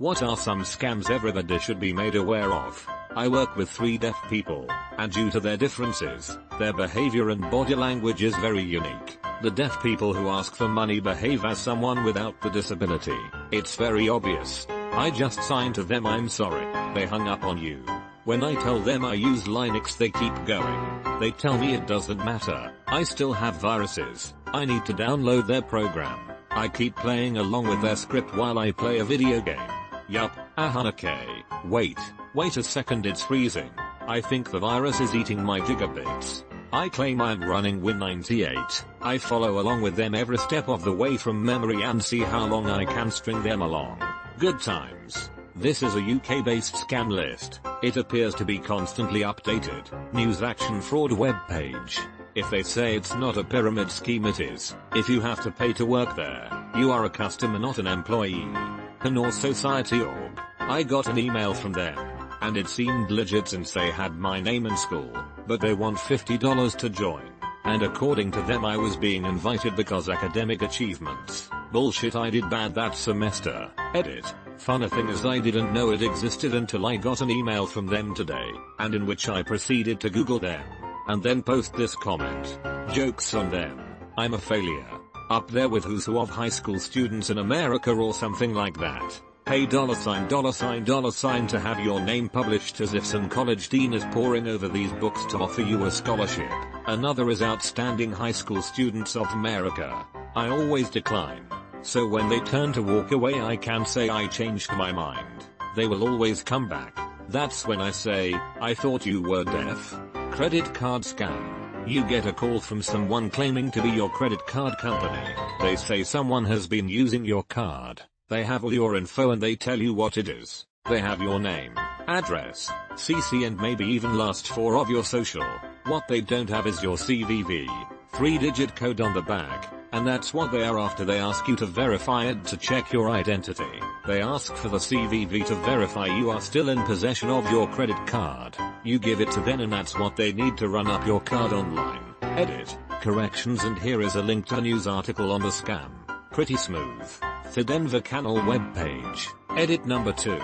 What are some scams everybody should be made aware of? I work with 3 deaf people, and due to their differences, their behavior and body language is very unique. The deaf people who ask for money behave as someone without the disability. It's very obvious. I just signed to them I'm sorry. They hung up on you. When I tell them I use Linux they keep going. They tell me it doesn't matter. I still have viruses. I need to download their program. I keep playing along with their script while I play a video game. Yup, okay. Wait a second, it's freezing. I think the virus is eating my gigabits. I claim I'm running Win98. I follow along with them every step of the way from memory and see how long I can string them along. Good times. This is a UK-based scam list. It appears to be constantly updated. News Action Fraud web page. If they say it's not a pyramid scheme, it is. If you have to pay to work there, you are a customer, not an employee. Canor Society org. I got an email from them, and it seemed legit since they had my name in school, but they want $50 to join. And according to them I was being invited because academic achievements. Bullshit, I did bad that semester. Edit. Funny thing is I didn't know it existed until I got an email from them today, and in which I proceeded to Google them, and then post this comment. Jokes on them. I'm a failure. Up there with who's who of high school students in America or something like that. Pay $$ to have your name published as if some college dean is poring over these books to offer you a scholarship. Another is outstanding high school students of America. I always decline. So when they turn to walk away I can say I changed my mind. They will always come back. That's when I say, I thought you were deaf. Credit card scam. You get a call from someone claiming to be your credit card company. They say someone has been using your card. They have all your info and they tell you what it is. They have your name, address, CC and maybe even last 4 of your social. What they don't have is your CVV, 3-digit code on the back, and that's what they are after. They ask you to verify it to check your identity. They ask for the CVV to verify you are still in possession of your credit card. You give it to them and that's what they need to run up your card online. Edit. Corrections, and here is a link to a news article on the scam. Pretty smooth. The Denver Canal webpage. Edit number 2.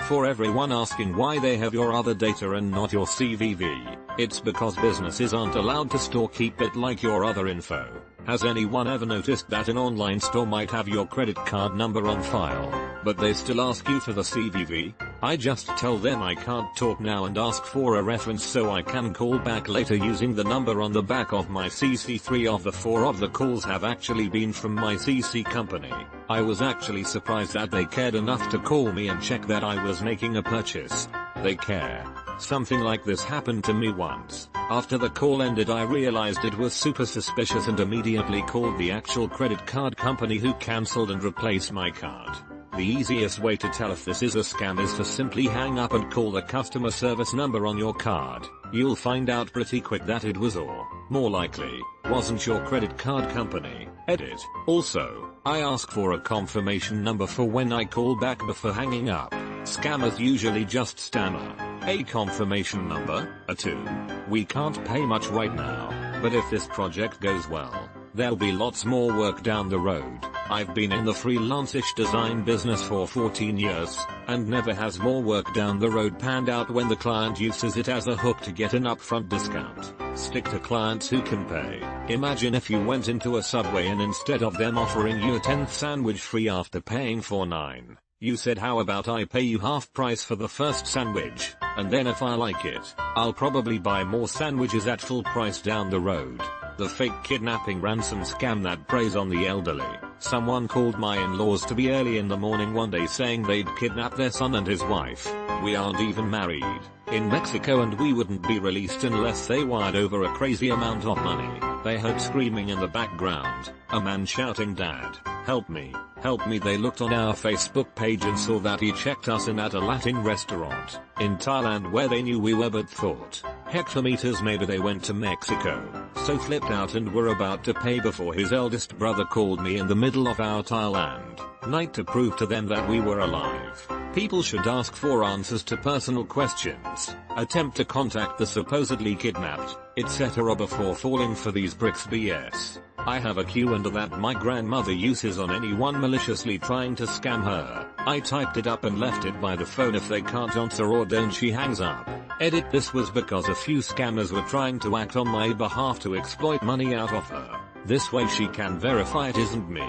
For everyone asking why they have your other data and not your CVV, it's because businesses aren't allowed to store keep it like your other info. Has anyone ever noticed that an online store might have your credit card number on file, but they still ask you for the CVV? I just tell them I can't talk now and ask for a reference so I can call back later using the number on the back of my CC. 3 of the 4 of the calls have actually been from my CC company. I was actually surprised that they cared enough to call me and check that I was making a purchase. They care. Something like this happened to me once. After the call ended I realized it was super suspicious and immediately called the actual credit card company, who cancelled and replaced my card. The easiest way to tell if this is a scam is to simply hang up and call the customer service number on your card. You'll find out pretty quick that it was, or, more likely, wasn't your credit card company. Edit. Also, I ask for a confirmation number for when I call back before hanging up. Scammers usually just stammer. A confirmation number, a 2. We can't pay much right now, but if this project goes well, there'll be lots more work down the road. I've been in the freelance-ish design business for 14 years, and never has more work down the road panned out when the client uses it as a hook to get an upfront discount. Stick to clients who can pay. Imagine if you went into a Subway and instead of them offering you a 10th sandwich free after paying for 9, you said, how about I pay you half price for the first sandwich, and then if I like it, I'll probably buy more sandwiches at full price down the road. The fake kidnapping ransom scam that preys on the elderly. Someone called my in-laws to be early in the morning one day saying they'd kidnapped their son and his wife. We aren't even married. In Mexico, and we wouldn't be released unless they wired over a crazy amount of money. They heard screaming in the background. A man shouting, "Dad, help me, help me." They looked on our Facebook page and saw that he checked us in at a Latin restaurant in Thailand where they knew we were, but thought, hectometers, maybe they went to Mexico. So flipped out and were about to pay before his eldest brother called me in the middle of our Thailand night to prove to them that we were alive. People should ask for answers to personal questions, attempt to contact the supposedly kidnapped, etc. before falling for these bricks BS. I have a Q&A that my grandmother uses on anyone maliciously trying to scam her. I typed it up and left it by the phone. If they can't answer or don't, she hangs up. Edit. This was because a few scammers were trying to act on my behalf to exploit money out of her. This way she can verify it isn't me.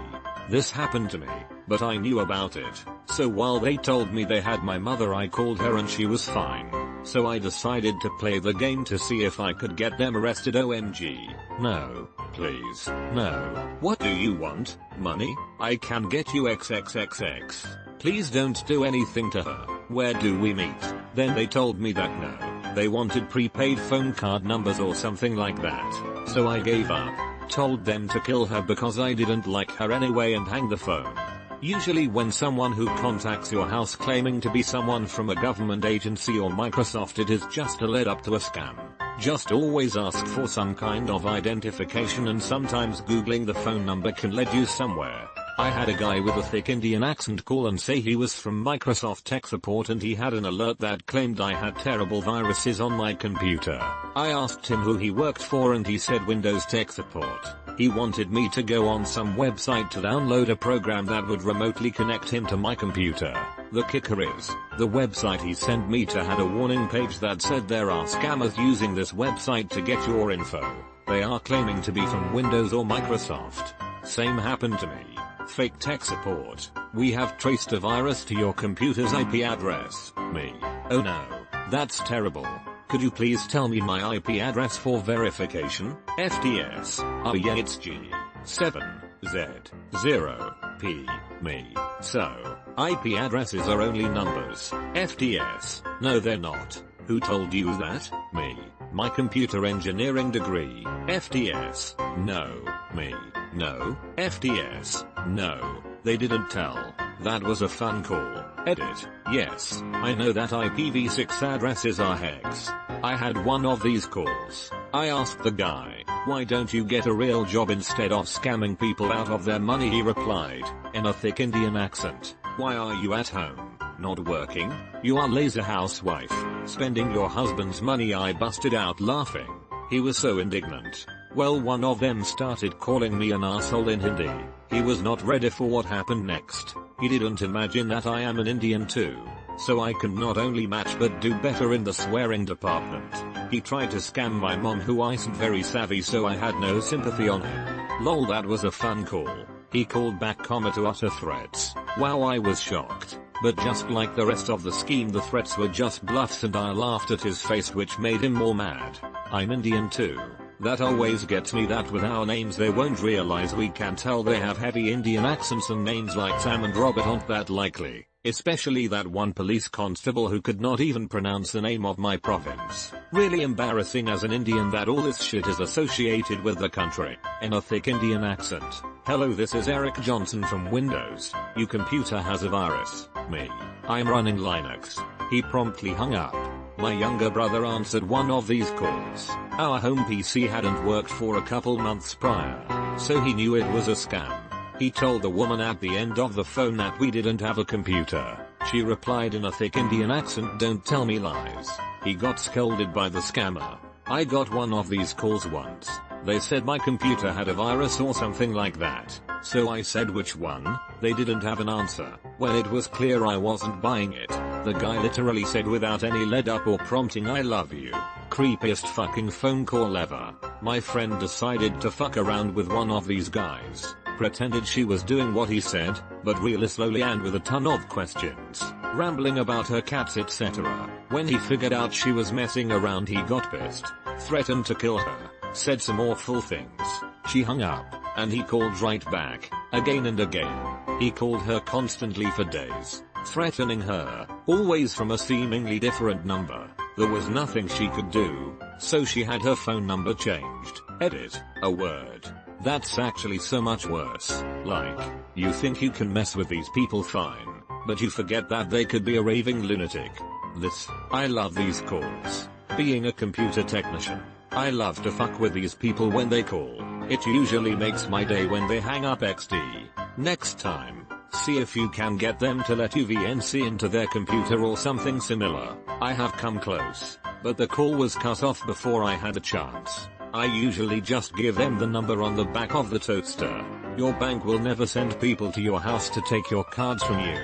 This happened to me, but I knew about it. So while they told me they had my mother, I called her and she was fine. So I decided to play the game to see if I could get them arrested. OMG. No. Please. No. What do you want? Money? I can get you XXXX. Please don't do anything to her. Where do we meet? Then they told me that no. They wanted prepaid phone card numbers or something like that. So I gave up. Told them to kill her because I didn't like her anyway and hang the phone. Usually when someone who contacts your house claiming to be someone from a government agency or Microsoft, it is just a lead up to a scam. Just always ask for some kind of identification, and sometimes googling the phone number can lead you somewhere. I had a guy with a thick Indian accent call and say he was from Microsoft tech support and he had an alert that claimed I had terrible viruses on my computer. I asked him who he worked for and he said Windows tech support. He wanted me to go on some website to download a program that would remotely connect him to my computer. The kicker is, the website he sent me to had a warning page that said there are scammers using this website to get your info. They are claiming to be from Windows or Microsoft. Same happened to me. Fake tech support. We have traced a virus to your computer's IP address. Me. Oh no. That's terrible. Could you please tell me my IP address for verification? FTS. Oh yeah, it's G7Z0P. Me. So, IP addresses are only numbers. FTS. No, they're not. Who told you that? Me. My computer engineering degree. FTS. No. Me. No. FTS. No. They didn't tell. That was a fun call. Edit. Yes, I know that IPv6 addresses are hex. I had one of these calls. I asked the guy, why don't you get a real job instead of scamming people out of their money? He replied, in a thick Indian accent, why are you at home, not working? You are lazy housewife, spending your husband's money. I busted out laughing. He was so indignant. Well, one of them started calling me an asshole in Hindi. He was not ready for what happened next. He didn't imagine that I am an Indian too. So I can not only match but do better in the swearing department. He tried to scam my mom, who isn't very savvy, so I had no sympathy on him. Lol, that was a fun call. He called back, to utter threats. Wow, I was shocked. But just like the rest of the scheme, the threats were just bluffs and I laughed at his face, which made him more mad. I'm Indian too. That always gets me, that with our names they won't realize we can tell they have heavy Indian accents, and names like Sam and Robert aren't that likely. Especially that one police constable who could not even pronounce the name of my province. Really embarrassing as an Indian that all this shit is associated with the country. In a thick Indian accent. Hello, this is Eric Johnson from Windows. Your computer has a virus. Me. I'm running Linux. He promptly hung up. My younger brother answered one of these calls. Our home PC hadn't worked for a couple months prior, so he knew it was a scam. He told the woman at the end of the phone that we didn't have a computer. She replied in a thick Indian accent, don't tell me lies. He got scolded by the scammer. I got one of these calls once. They said my computer had a virus or something like that. So I said which one. They didn't have an answer. When it was clear I wasn't buying it, the guy literally said without any lead up or prompting, I love you. Creepiest fucking phone call ever. My friend decided to fuck around with one of these guys. Pretended she was doing what he said, but really slowly and with a ton of questions, rambling about her cats etc. When he figured out she was messing around, he got pissed, threatened to kill her, said some awful things. She hung up, and he called right back, again and again. He called her constantly for days, threatening her, always from a seemingly different number. There was nothing she could do, so she had her phone number changed. Edit. A word. That's actually so much worse. Like, you think you can mess with these people fine, but you forget that they could be a raving lunatic. I love these calls. Being a computer technician, I love to fuck with these people when they call. It usually makes my day when they hang up. XD. Next time, see if you can get them to let you VNC into their computer or something similar. I have come close, but the call was cut off before I had a chance. I usually just give them the number on the back of the toaster. Your bank will never send people to your house to take your cards from you.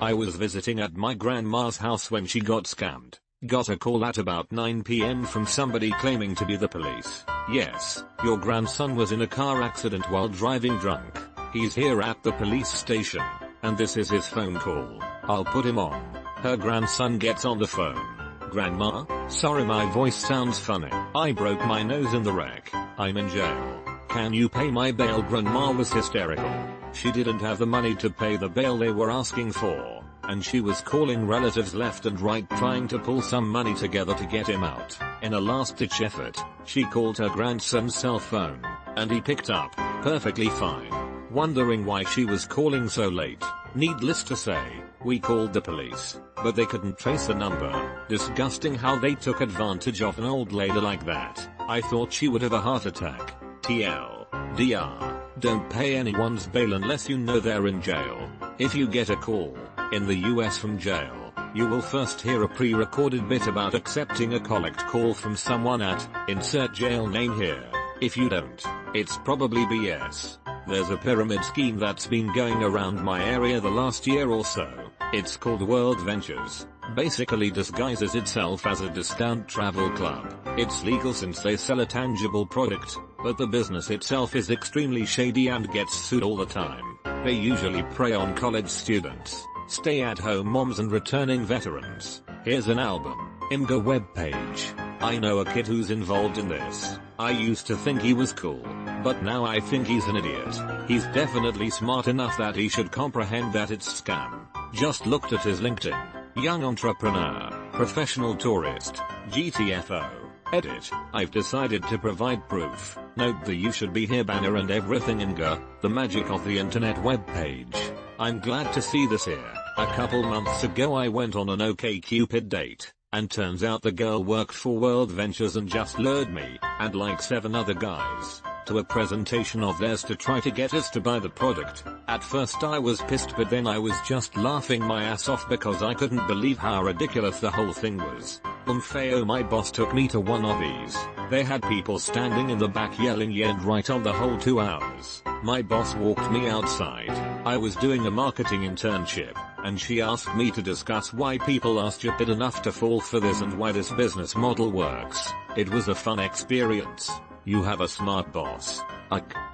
I was visiting at my grandma's house when she got scammed. Got a call at about 9 PM from somebody claiming to be the police. Yes, your grandson was in a car accident while driving drunk. He's here at the police station, and this is his phone call. I'll put him on. Her grandson gets on the phone. Grandma, sorry my voice sounds funny. I broke my nose in the wreck. I'm in jail. Can you pay my bail? Grandma was hysterical. She didn't have the money to pay the bail they were asking for, and she was calling relatives left and right trying to pull some money together to get him out. In a last-ditch effort, she called her grandson's cell phone, and he picked up, perfectly fine. Wondering why she was calling so late, needless to say, we called the police, but they couldn't trace the number. Disgusting how they took advantage of an old lady like that. I thought she would have a heart attack. TLDR, don't pay anyone's bail unless you know they're in jail. If you get a call in the US from jail, you will first hear a pre-recorded bit about accepting a collect call from someone at insert jail name here. If you don't, it's probably BS. There's a pyramid scheme that's been going around my area the last year or so. It's called World Ventures. Basically disguises itself as a discount travel club. It's legal since they sell a tangible product, but the business itself is extremely shady and gets sued all the time. They usually prey on college students, stay-at-home moms and returning veterans. Here's an album, IMGA webpage. I know a kid who's involved in this. I used to think he was cool, but now I think he's an idiot. He's definitely smart enough that he should comprehend that it's scam. Just looked at his LinkedIn. Young entrepreneur, professional tourist, GTFO. Edit. I've decided to provide proof. Note the you should be here banner and everything IMGA, the magic of the internet webpage. I'm glad to see this here. A couple months ago I went on an OkCupid date, and turns out the girl worked for World Ventures and just lured me, and like 7 other guys, to a presentation of theirs to try to get us to buy the product. At first I was pissed, but then I was just laughing my ass off because I couldn't believe how ridiculous the whole thing was. Feo, my boss took me to one of these. They had people standing in the back yelling yeah and right on the whole 2 hours. My boss walked me outside. I was doing a marketing internship, and she asked me to discuss why people are stupid enough to fall for this and why this business model works. It was a fun experience. You have a smart boss.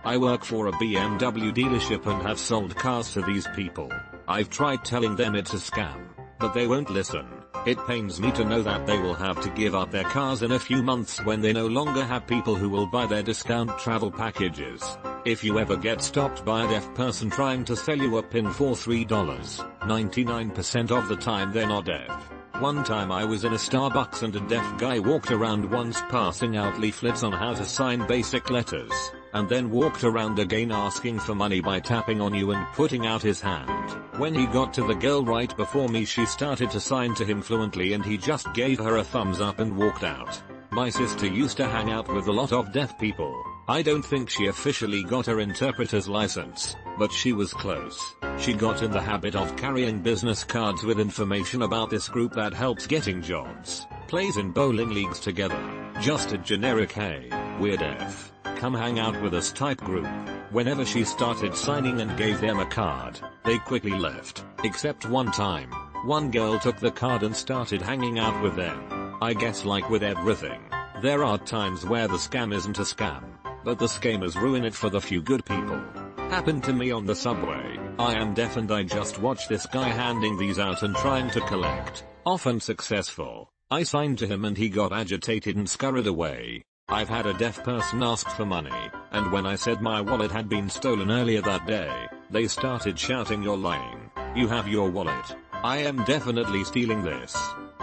I work for a BMW dealership and have sold cars to these people. I've tried telling them it's a scam, but they won't listen. It pains me to know that they will have to give up their cars in a few months when they no longer have people who will buy their discount travel packages. If you ever get stopped by a deaf person trying to sell you a pin for $3, 99% of the time they're not deaf. One time I was in a Starbucks and a deaf guy walked around once passing out leaflets on how to sign basic letters, and then walked around again asking for money by tapping on you and putting out his hand. When he got to the girl right before me, she started to sign to him fluently and he just gave her a thumbs up and walked out. My sister used to hang out with a lot of deaf people. I don't think she officially got her interpreter's license, but she was close. She got in the habit of carrying business cards with information about this group that helps getting jobs, plays in bowling leagues together. Just a generic hey, we're deaf, come hang out with us type group. Whenever she started signing and gave them a card, they quickly left, except one time. One girl took the card and started hanging out with them. I guess like with everything, there are times where the scam isn't a scam, but the scammers ruin it for the few good people. Happened to me on the subway. I am deaf and I just watched this guy handing these out and trying to collect, often successful. I signed to him and he got agitated and scurried away. I've had a deaf person ask for money, and when I said my wallet had been stolen earlier that day, they started shouting you're lying. You have your wallet. I am definitely stealing this.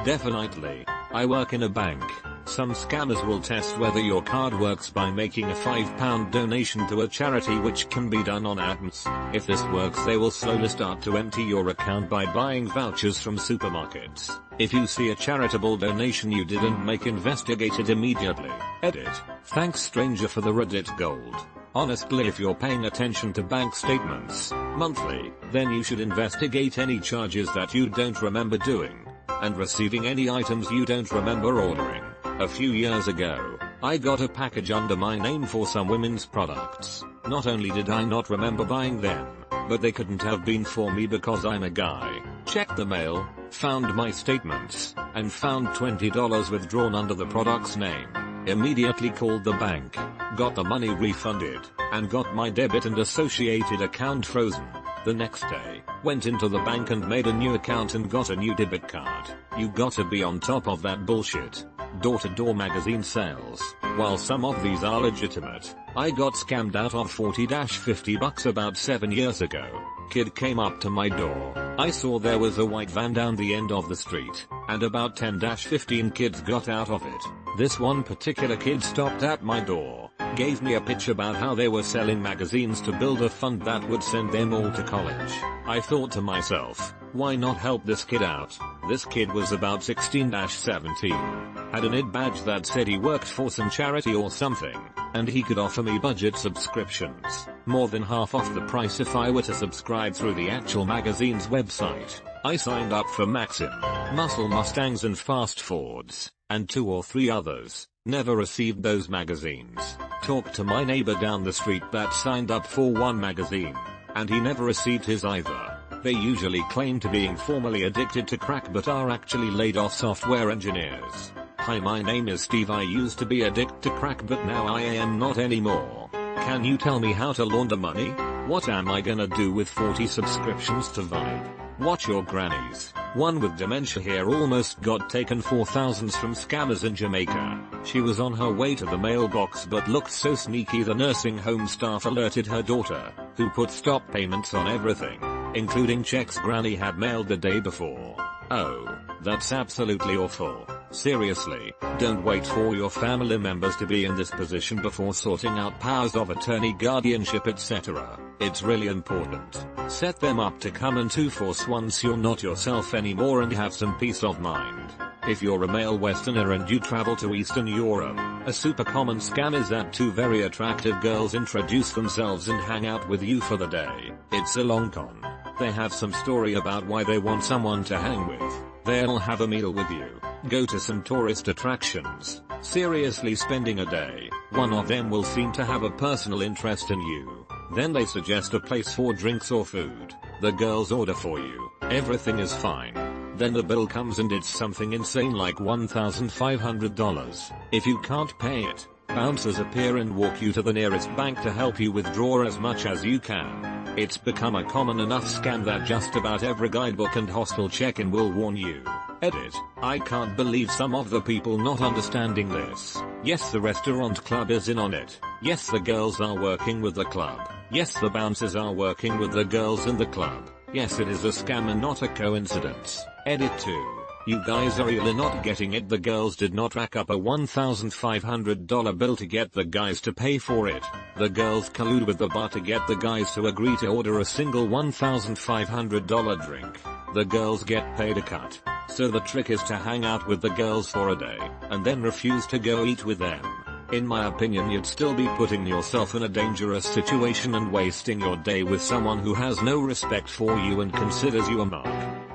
Definitely. I work in a bank. Some scammers will test whether your card works by making a £5 donation to a charity, which can be done on atoms. If this works, they will slowly start to empty your account by buying vouchers from supermarkets. If you see a charitable donation you didn't make, investigate it immediately. Edit. Thanks stranger for the Reddit gold. Honestly, if you're paying attention to bank statements monthly, then you should investigate any charges that you don't remember doing, and receiving any items you don't remember ordering. A few years ago, I got a package under my name for some women's products. Not only did I not remember buying them, but they couldn't have been for me because I'm a guy. checked the mail, found my statements, and found $20 withdrawn under the product's name. Immediately called the bank, got the money refunded, and got my debit and associated account frozen. The next day, went into the bank and made a new account and got a new debit card. You gotta be on top of that bullshit. Door-to-door magazine sales. While some of these are legitimate, I got scammed out of $40-50 about 7 years ago. Kid came up to my door. I saw there was a white van down the end of the street, and about 10-15 kids got out of it. This one particular kid stopped at my door, gave me a pitch about how they were selling magazines to build a fund that would send them all to college. I thought to myself, why not help this kid out? This kid was about 16-17. Had an ID badge that said he worked for some charity or something, and he could offer me budget subscriptions, more than half off the price if I were to subscribe through the actual magazine's website. I signed up for Maxim, Muscle Mustangs and Fast Fords, and 2 or 3 others. Never received those magazines. Talked to my neighbor down the street that signed up for one magazine, and he never received his either. They usually claim to be informally addicted to crack but are actually laid off software engineers. Hi, my name is Steve. I used to be addicted to crack but now I am not anymore. Can you tell me how to launder money? What am I gonna do with 40 subscriptions to Vibe? Watch your grannies. One with dementia here almost got taken for thousands from scammers in Jamaica. She was on her way to the mailbox but looked so sneaky the nursing home staff alerted her daughter, who put stop payments on everything, including checks Granny had mailed the day before. Oh, that's absolutely awful. Seriously, don't wait for your family members to be in this position before sorting out powers of attorney, guardianship, etc. It's really important. Set them up to come in 2-force once you're not yourself anymore and have some peace of mind. If you're a male Westerner and you travel to Eastern Europe, a super common scam is that 2 very attractive girls introduce themselves and hang out with you for the day. It's a long con. They have some story about why they want someone to hang with. They'll have a meal with you, go to some tourist attractions. Seriously, spending a day. One of them will seem to have a personal interest in you. Then they suggest a place for drinks or food. The girls order for you. Everything is fine. Then the bill comes and it's something insane like $1,500. If you can't pay it, bouncers appear and walk you to the nearest bank to help you withdraw as much as you can. It's become a common enough scam that just about every guidebook and hostel check-in will warn you. Edit. I can't believe some of the people not understanding this. Yes, the restaurant club is in on it. Yes, the girls are working with the club. Yes, the bouncers are working with the girls in the club. Yes, it is a scam and not a coincidence. Edit 2. You guys are really not getting it. The girls did not rack up a $1,500 bill to get the guys to pay for it. The girls collude with the bar to get the guys to agree to order a single $1,500 drink. The girls get paid a cut. So the trick is to hang out with the girls for a day, and then refuse to go eat with them. In my opinion, you'd still be putting yourself in a dangerous situation and wasting your day with someone who has no respect for you and considers you a mug.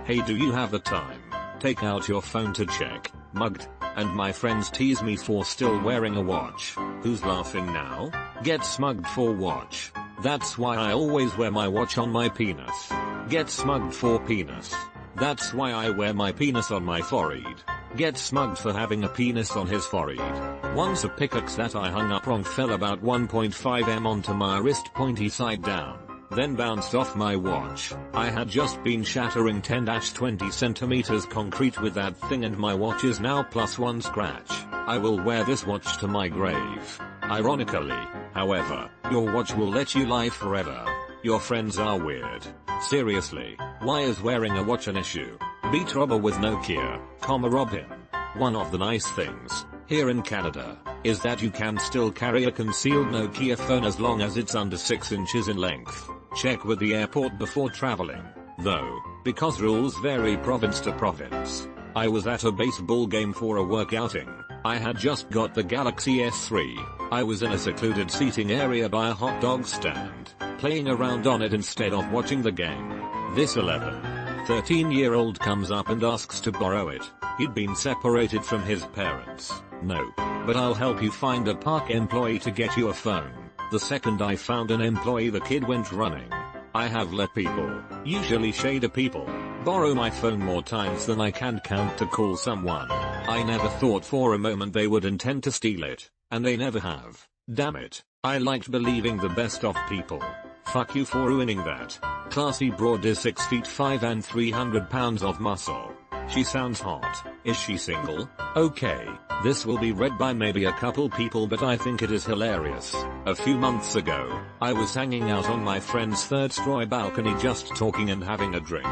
Hey, do you have the time? Take out your phone to check. Mugged. And my friends tease me for still wearing a watch. Who's laughing now? Get smugged for watch. That's why I always wear my watch on my penis. Get smugged for penis. That's why I wear my penis on my forehead. Get smugged for having a penis on his forehead. Once a pickaxe that I hung up wrong fell about 1.5 m onto my wrist pointy side down, then bounced off my watch. I had just been shattering 10-20 centimeters concrete with that thing and my watch is now +1 scratch. I will wear this watch to my grave. Ironically, however, your watch will let you lie forever. Your friends are weird. Seriously, why is wearing a watch an issue? Beat robber with Nokia, rob him. One of the nice things, here in Canada, is that you can still carry a concealed Nokia phone as long as it's under 6 inches in length. Check with the airport before traveling, though, because rules vary province to province. I was at a baseball game for a work outing. I had just got the Galaxy S3. I was in a secluded seating area by a hot dog stand, playing around on it instead of watching the game. This 13-year-old comes up and asks to borrow it. He'd been separated from his parents. Nope. But I'll help you find a park employee to get you a phone. The second I found an employee, the kid went running. I have let people, usually shady people, Borrow my phone more times than I can count to call someone. I never thought for a moment they would intend to steal it, and they never have. Damn it. I liked believing the best of people. Fuck you for ruining that. Classy broad is 6 feet 5 and 300 pounds of muscle. She sounds hot. Is she single? Okay, this will be read by maybe a couple people, but I think it is hilarious. A few months ago, I was hanging out on my friend's third story balcony just talking and having a drink.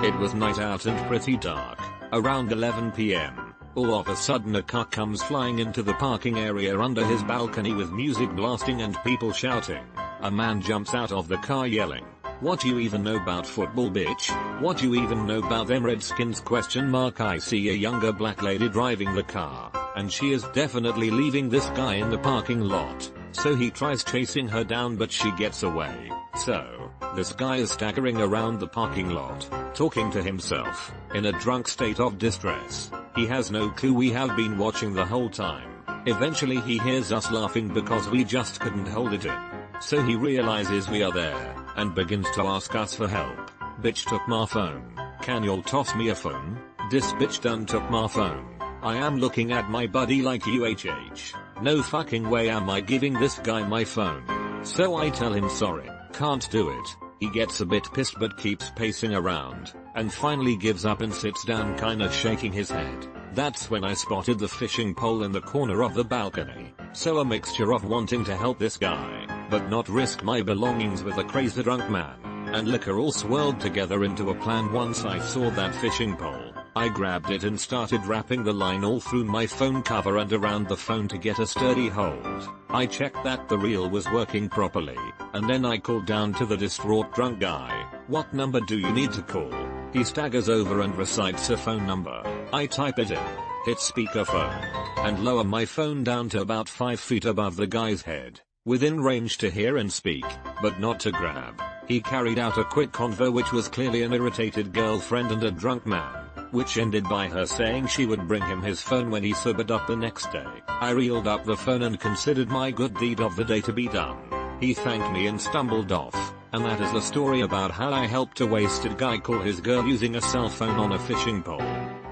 It was night out and pretty dark. Around 11 p.m. All of a sudden a car comes flying into the parking area under his balcony with music blasting and people shouting. A man jumps out of the car yelling, "What you even know about football, bitch? What you even know about them Redskins?" I see a younger black lady driving the car, and she is definitely leaving this guy in the parking lot. So he tries chasing her down, but she gets away. So, this guy is staggering around the parking lot, talking to himself, in a drunk state of distress. He has no clue we have been watching the whole time. Eventually he hears us laughing because we just couldn't hold it in. So he realizes we are there, and begins to ask us for help. "Bitch took my phone. Can y'all toss me a phone? This bitch done took my phone. I am looking at my buddy like UHH. No fucking way am I giving this guy my phone." So I tell him sorry, can't do it. He gets a bit pissed but keeps pacing around, and finally gives up and sits down kinda shaking his head. That's when I spotted the fishing pole in the corner of the balcony. So a mixture of wanting to help this guy, but not risk my belongings with a crazy drunk man, and liquor all swirled together into a plan. Once I saw that fishing pole, I grabbed it and started wrapping the line all through my phone cover and around the phone to get a sturdy hold. I checked that the reel was working properly, and then I called down to the distraught drunk guy. "What number do you need to call?" He staggers over and recites a phone number. I type it in, hit speakerphone, and lower my phone down to about 5 feet above the guy's head, within range to hear and speak, but not to grab. He carried out a quick convo which was clearly an irritated girlfriend and a drunk man, which ended by her saying she would bring him his phone when he sobered up the next day. I reeled up the phone and considered my good deed of the day to be done. He thanked me and stumbled off, and that is the story about how I helped a wasted guy call his girl using a cell phone on a fishing pole.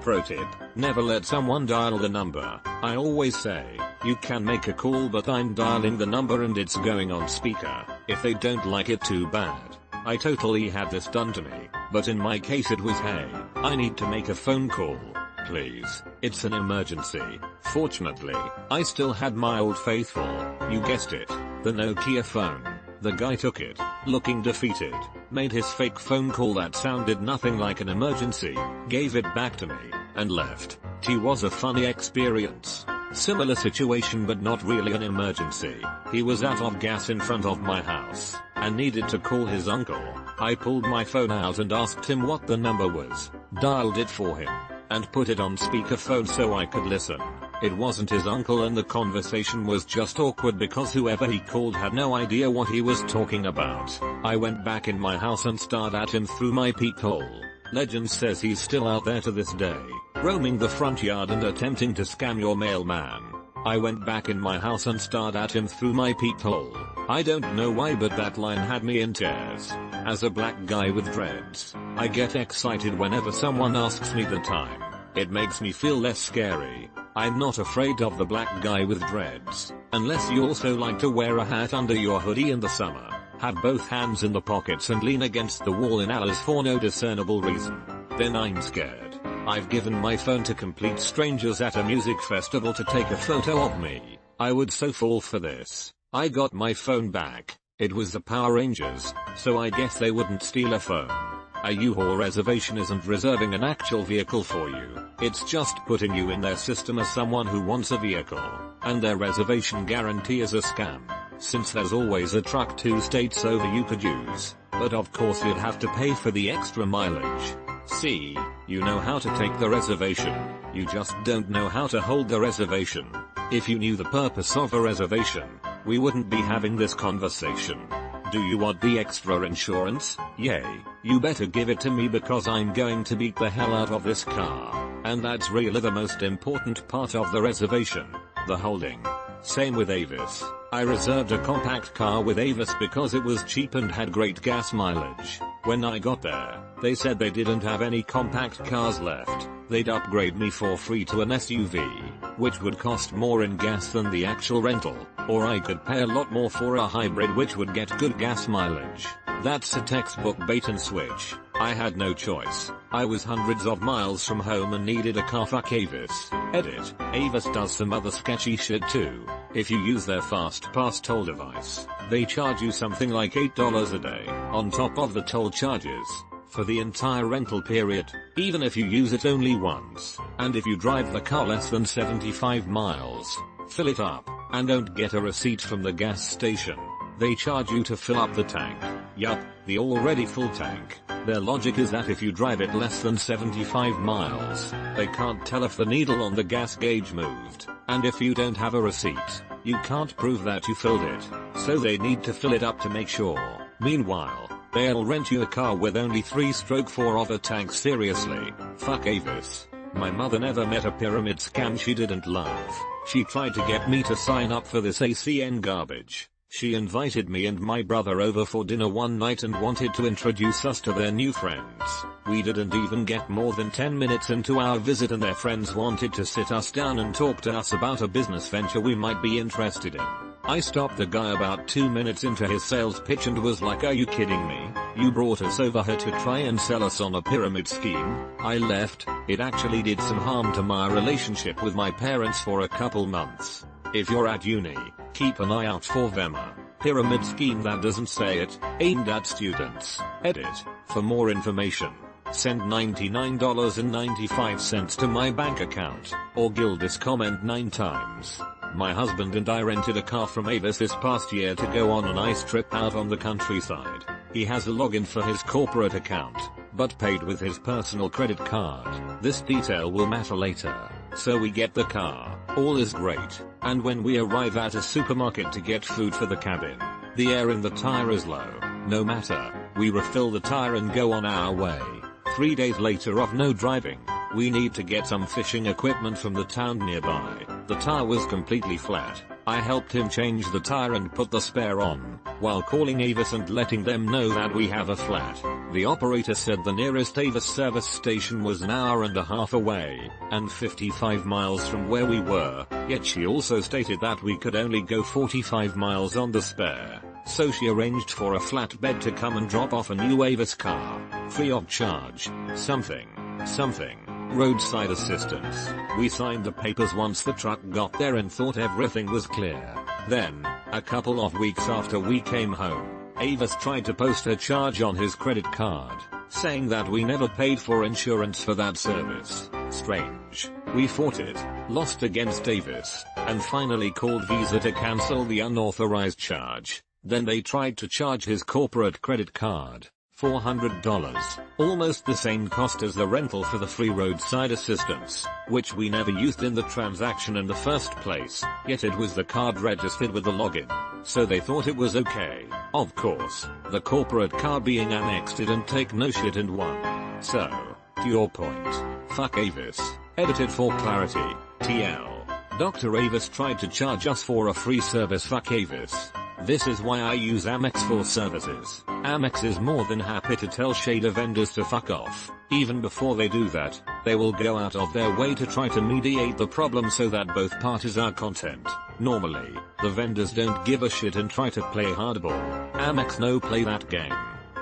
Pro tip, never let someone dial the number. I always say, you can make a call but I'm dialing the number and it's going on speaker. If they don't like it, too bad. I totally had this done to me, but in my case it was, "Hey, I need to make a phone call. Please, it's an emergency." Fortunately, I still had my old faithful, you guessed it, the Nokia phone. The guy took it, looking defeated, made his fake phone call that sounded nothing like an emergency, gave it back to me, and left. It was a funny experience. Similar situation but not really an emergency. He was out of gas in front of my house, and needed to call his uncle. I pulled my phone out and asked him what the number was, dialed it for him, and put it on speakerphone so I could listen. It wasn't his uncle and the conversation was just awkward because whoever he called had no idea what he was talking about. I went back in my house and stared at him through my peephole. Legend says he's still out there to this day, roaming the front yard and attempting to scam your mailman. I went back in my house and stared at him through my peephole. I don't know why, but that line had me in tears. As a black guy with dreads, I get excited whenever someone asks me the time. It makes me feel less scary. I'm not afraid of the black guy with dreads, unless you also like to wear a hat under your hoodie in the summer, have both hands in the pockets and lean against the wall in hours for no discernible reason. Then I'm scared. I've given my phone to complete strangers at a music festival to take a photo of me. I would so fall for this. I got my phone back. It was the Power Rangers, so I guess they wouldn't steal a phone. A U-Haul reservation isn't reserving an actual vehicle for you. It's just putting you in their system as someone who wants a vehicle. And their reservation guarantee is a scam, since there's always a truck 2 states over you could use. But of course you'd have to pay for the extra mileage. See, you know how to take the reservation. You just don't know how to hold the reservation. If you knew the purpose of a reservation, we wouldn't be having this conversation. Do you want the extra insurance? Yay, you better give it to me because I'm going to beat the hell out of this car. And that's really the most important part of the reservation, the holding. Same with Avis. I reserved a compact car with Avis because it was cheap and had great gas mileage. When I got there, they said they didn't have any compact cars left. They'd upgrade me for free to an SUV, which would cost more in gas than the actual rental, or I could pay a lot more for a hybrid which would get good gas mileage. That's a textbook bait and switch. I had no choice. I was hundreds of miles from home and needed a car. Fuck Avis. Edit. Avis does some other sketchy shit too. If you use their fast pass toll device, they charge you something like $8 a day, on top of the toll charges, for the entire rental period, even if you use it only once. And if you drive the car less than 75 miles, fill it up, and don't get a receipt from the gas station, they charge you to fill up the tank. Yup, the already full tank. Their logic is that if you drive it less than 75 miles, they can't tell if the needle on the gas gauge moved, and if you don't have a receipt, you can't prove that you filled it, so they need to fill it up to make sure. Meanwhile, they'll rent you a car with only 3/4 of a tank. Seriously, fuck Avis. My mother never met a pyramid scam she didn't love. She tried to get me to sign up for this ACN garbage. She invited me and my brother over for dinner one night and wanted to introduce us to their new friends. We didn't even get more than 10 minutes into our visit and their friends wanted to sit us down and talk to us about a business venture we might be interested in. I stopped the guy about 2 minutes into his sales pitch and was like, "Are you kidding me? You brought us over here to try and sell us on a pyramid scheme?" I left. It actually did some harm to my relationship with my parents for a couple months. If you're at uni, keep an eye out for them. Pyramid scheme that doesn't say it, aimed at students. Edit. For more information, send $99.95 to my bank account, or gild this comment 9 times. My husband and I rented a car from Avis this past year to go on a nice trip out on the countryside. He has a login for his corporate account, but paid with his personal credit card. This detail will matter later. So we get the car, all is great, and when we arrive at a supermarket to get food for the cabin, the air in the tire is low. No matter, we refill the tire and go on our way. 3 days later of no driving, we need to get some fishing equipment from the town nearby. The tire was completely flat. I helped him change the tire and put the spare on, while calling Avis and letting them know that we have a flat. The operator said the nearest Avis service station was an hour and a half away, and 55 miles from where we were, yet she also stated that we could only go 45 miles on the spare. So she arranged for a flatbed to come and drop off a new Avis car, free of charge. Something. Roadside assistance. We signed the papers once the truck got there and thought everything was clear. Then, a couple of weeks after we came home, Avis tried to post a charge on his credit card, saying that we never paid for insurance for that service. Strange. We fought it, lost against Avis, and finally called Visa to cancel the unauthorized charge. Then they tried to charge his corporate credit card $400, almost the same cost as the rental for the free roadside assistance, which we never used in the transaction in the first place, yet it was the card registered with the login, so they thought it was okay. Of course, the corporate card being annexed didn't take no shit and won. So, to your point, fuck Avis. Edited for clarity. TL. Dr. Avis tried to charge us for a free service. Fuck Avis. This is why I use Amex for services. Amex is more than happy to tell shader vendors to fuck off. Even before they do that, they will go out of their way to try to mediate the problem so that both parties are content. Normally, the vendors don't give a shit and try to play hardball. Amex no play that game.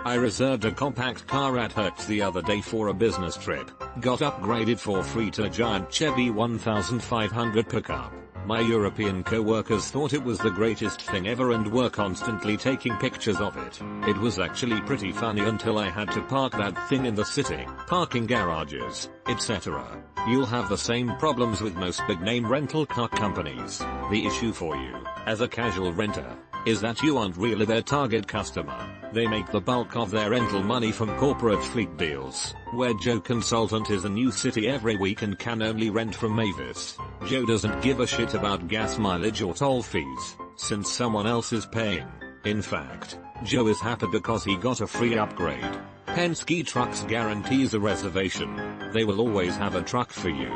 I reserved a compact car at Hertz the other day for a business trip. Got upgraded for free to a giant Chevy 1500 pickup. My European co-workers thought it was the greatest thing ever and were constantly taking pictures of it. It was actually pretty funny until I had to park that thing in the city, parking garages, etc. You'll have the same problems with most big-name rental car companies. The issue for you, as a casual renter, is that you aren't really their target customer. They make the bulk of their rental money from corporate fleet deals, where Joe Consultant is a new city every week and can only rent from Avis. Joe doesn't give a shit about gas mileage or toll fees, since someone else is paying. In fact, Joe is happy because he got a free upgrade. Penske Trucks guarantees a reservation. They will always have a truck for you.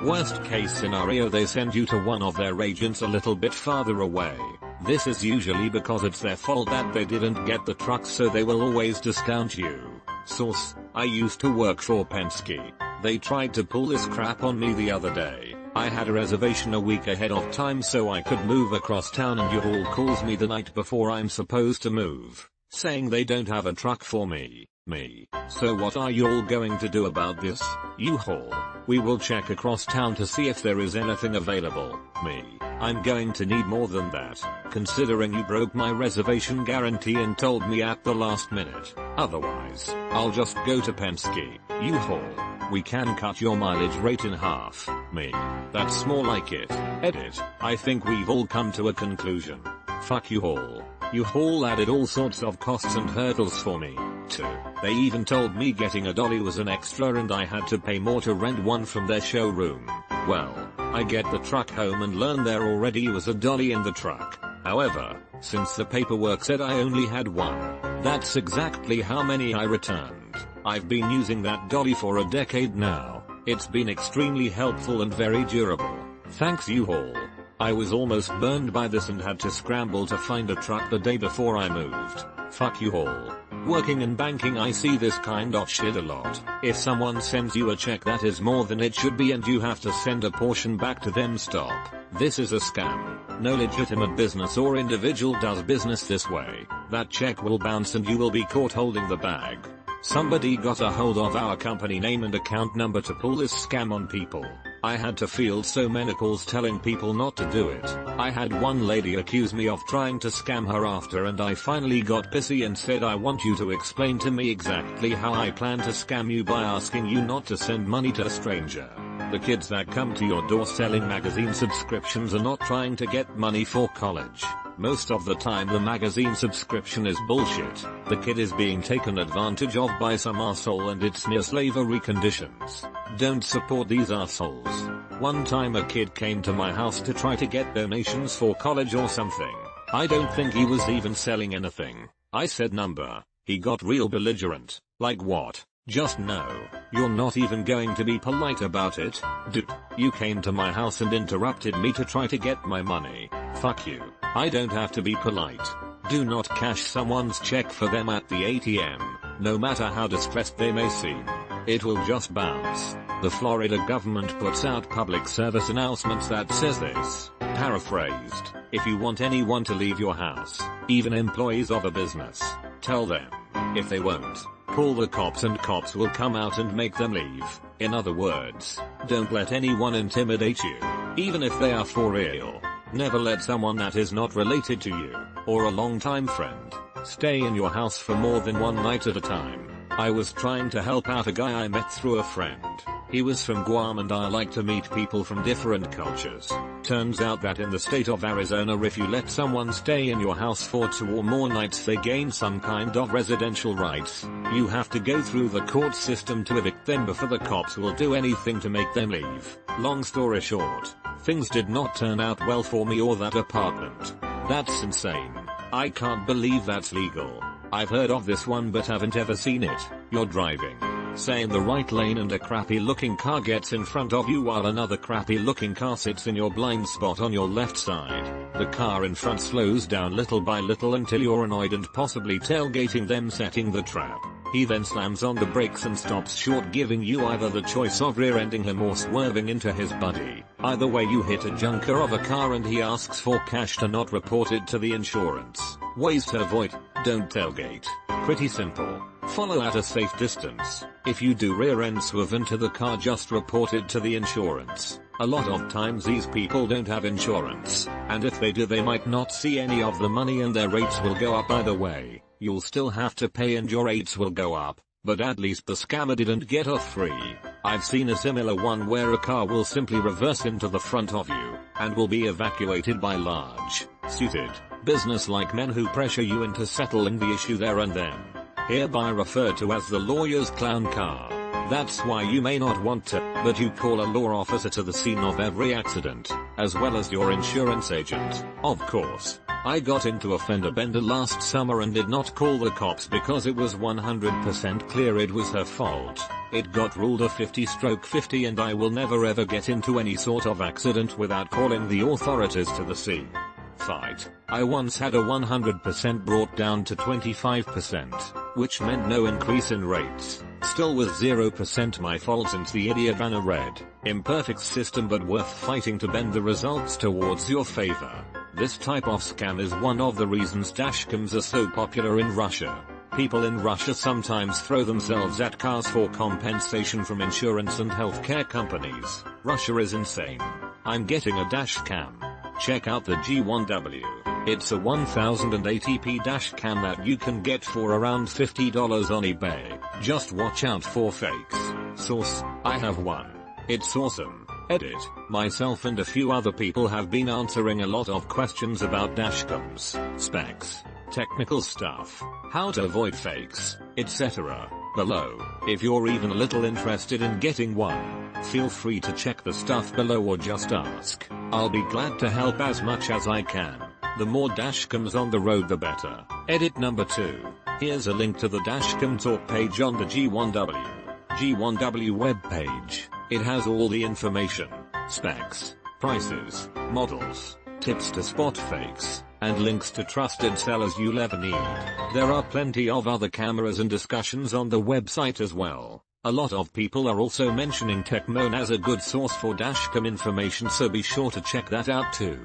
Worst case scenario, they send you to one of their agents a little bit farther away. This is usually because it's their fault that they didn't get the truck, so they will always discount you. Source: I used to work for Penske. They tried to pull this crap on me the other day. I had a reservation a week ahead of time so I could move across town, and U-Haul calls me the night before I'm supposed to move, saying they don't have a truck for me. So what are you all going to do about this? U-Haul: we will check across town to see if there is anything available. I'm going to need more than that, considering you broke my reservation guarantee and told me at the last minute. Otherwise, I'll just go to Penske. U-Haul: we can cut your mileage rate in half. That's more like it. Edit: I think we've all come to a conclusion. Fuck U-Haul. U-Haul added all sorts of costs and hurdles for me, too. They even told me getting a dolly was an extra and I had to pay more to rent one from their showroom. Well, I get the truck home and learn there already was a dolly in the truck. However, since the paperwork said I only had one, that's exactly how many I returned. I've been using that dolly for a decade now. It's been extremely helpful and very durable. Thanks U-Haul. I was almost burned by this and had to scramble to find a truck the day before I moved. Fuck U-Haul. Working in banking, I see this kind of shit a lot. If someone sends you a check that is more than it should be and you have to send a portion back to them, stop. This is a scam. No legitimate business or individual does business this way. That check will bounce and you will be caught holding the bag. Somebody got a hold of our company name and account number to pull this scam on people. I had to field so many calls telling people not to do it. I had one lady accuse me of trying to scam her after, and I finally got pissy and said, I want you to explain to me exactly how I plan to scam you by asking you not to send money to a stranger. The kids that come to your door selling magazine subscriptions are not trying to get money for college. Most of the time the magazine subscription is bullshit. The kid is being taken advantage of by some asshole and it's near slavery conditions. Don't support these assholes. One time a kid came to my house to try to get donations for college or something. I don't think he was even selling anything. I said number. He got real belligerent. Like what? Just no. You're not even going to be polite about it? Dude, you came to my house and interrupted me to try to get my money. Fuck you. I don't have to be polite. Do not cash someone's check for them at the ATM, no matter how distressed they may seem. It will just bounce. The Florida government puts out public service announcements that says this. Paraphrased: if you want anyone to leave your house, even employees of a business, tell them. If they won't, call the cops and cops will come out and make them leave. In other words, don't let anyone intimidate you, even if they are for real. Never let someone that is not related to you, or a longtime friend, stay in your house for more than one night at a time. I was trying to help out a guy I met through a friend. He was from Guam and I like to meet people from different cultures. Turns out that in the state of Arizona, if you let someone stay in your house for 2 or more nights, they gain some kind of residential rights. You have to go through the court system to evict them before the cops will do anything to make them leave. Long story short, things did not turn out well for me or that apartment. That's insane. I can't believe that's legal. I've heard of this one but haven't ever seen it. You're driving, say in the right lane, and a crappy looking car gets in front of you while another crappy looking car sits in your blind spot on your left side. The car in front slows down little by little until you're annoyed and possibly tailgating them, setting the trap. He then slams on the brakes and stops short, giving you either the choice of rear-ending him or swerving into his buddy. Either way, you hit a junker of a car and he asks for cash to not report it to the insurance. Ways to avoid: don't tailgate. Pretty simple. Follow at a safe distance. If you do rear-end swerve into the car, just report it to the insurance. A lot of times these people don't have insurance, and if they do, they might not see any of the money and their rates will go up either way. You'll still have to pay and your rates will go up, but at least the scammer didn't get off free. I've seen a similar one where a car will simply reverse into the front of you, and will be evacuated by large, suited, business-like men who pressure you into settling the issue there and then. Hereby referred to as the lawyer's clown car. That's why you may not want to, but you call a law officer to the scene of every accident, as well as your insurance agent. Of course, I got into a fender bender last summer and did not call the cops because it was 100% clear it was her fault. It got ruled a 50/50 and I will never ever get into any sort of accident without calling the authorities to the scene. Fight. I once had a 100% brought down to 25%. which meant no increase in rates. Still was 0% my fault since the idiot ran a red, imperfect system but worth fighting to bend the results towards your favor. This type of scam is one of the reasons dashcams are so popular in Russia. People in Russia sometimes throw themselves at cars for compensation from insurance and healthcare companies. Russia is insane. I'm getting a dashcam. Check out the G1W. It's a 1080p dashcam that you can get for around $50 on eBay. Just watch out for fakes. Source: I have one. It's awesome. Edit: myself and a few other people have been answering a lot of questions about dashcams, specs, technical stuff, how to avoid fakes, etc. below. If you're even a little interested in getting one, feel free to check the stuff below or just ask. I'll be glad to help as much as I can. The more dashcams on the road the better. Edit number 2. Here's a link to the dashcam talk page on the G1W webpage. It has all the information, specs, prices, models, tips to spot fakes, and links to trusted sellers you'll ever need. There are plenty of other cameras and discussions on the website as well. A lot of people are also mentioning Techmoan as a good source for dashcam information, so be sure to check that out too.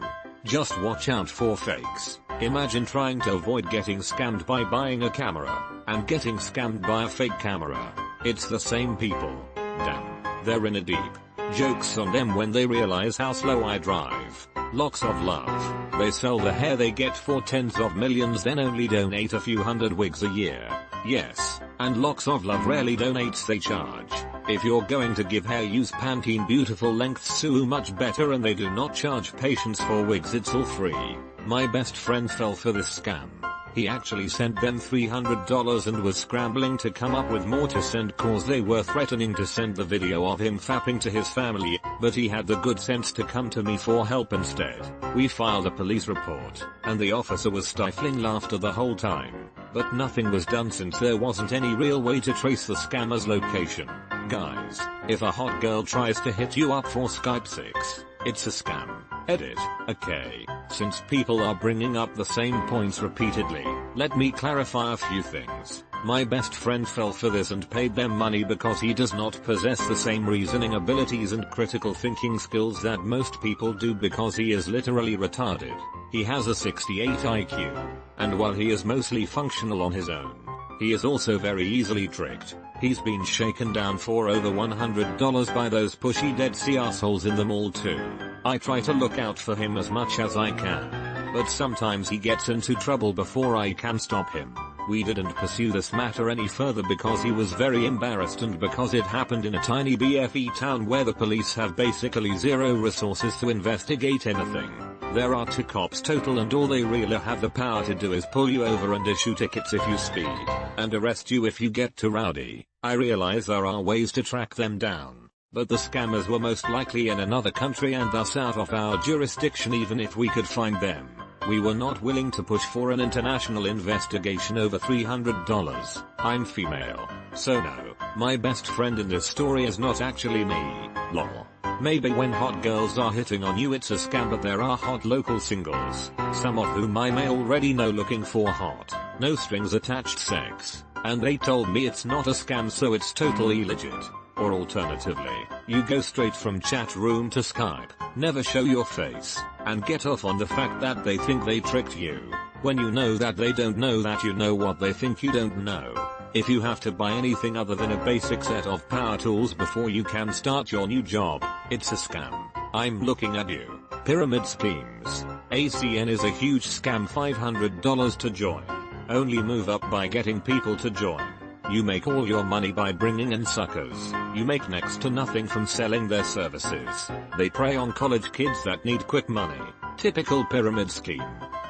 Just watch out for fakes. Imagine trying to avoid getting scammed by buying a camera, and getting scammed by a fake camera. It's the same people. Damn. They're in a deep. Jokes on them when they realize how slow I drive. Lots of love. They sell the hair they get for tens of millions, then only donate a few hundred wigs a year. Yes, and lots of love rarely donates, they charge. If you're going to give hair, use Pantene Beautiful Lengths, so much better, and they do not charge patients for wigs, it's all free. My best friend fell for this scam. He actually sent them $300 and was scrambling to come up with more to send cause they were threatening to send the video of him fapping to his family, but he had the good sense to come to me for help instead. We filed a police report, and the officer was stifling laughter the whole time. But nothing was done since there wasn't any real way to trace the scammer's location. Guys, if a hot girl tries to hit you up for Skype 6, it's a scam. Edit: okay, since people are bringing up the same points repeatedly, let me clarify a few things. My best friend fell for this and paid them money because he does not possess the same reasoning abilities and critical thinking skills that most people do, because he is literally retarded. He has a 68 IQ. And while he is mostly functional on his own, he is also very easily tricked. He's been shaken down for over $100 by those pushy Dead Sea assholes in the mall too. I try to look out for him as much as I can, but sometimes he gets into trouble before I can stop him. We didn't pursue this matter any further because he was very embarrassed and because it happened in a tiny BFE town where the police have basically zero resources to investigate anything. There are 2 cops total and all they really have the power to do is pull you over and issue tickets if you speed, and arrest you if you get too rowdy. I realize there are ways to track them down, but the scammers were most likely in another country and thus out of our jurisdiction. Even if we could find them, we were not willing to push for an international investigation over $300. I'm female, so no, my best friend in this story is not actually me. Lol. Maybe when hot girls are hitting on you it's a scam, but there are hot local singles, some of whom I may already know, looking for hot, no strings attached sex, and they told me it's not a scam, so it's totally legit. Or alternatively, you go straight from chat room to Skype, never show your face, and get off on the fact that they think they tricked you, when you know that they don't know that you know what they think you don't know. If you have to buy anything other than a basic set of power tools before you can start your new job, it's a scam. I'm looking at you. Pyramid schemes. ACN is a huge scam. $500 to join. Only move up by getting people to join. You make all your money by bringing in suckers. You make next to nothing from selling their services. They prey on college kids that need quick money. Typical pyramid scheme.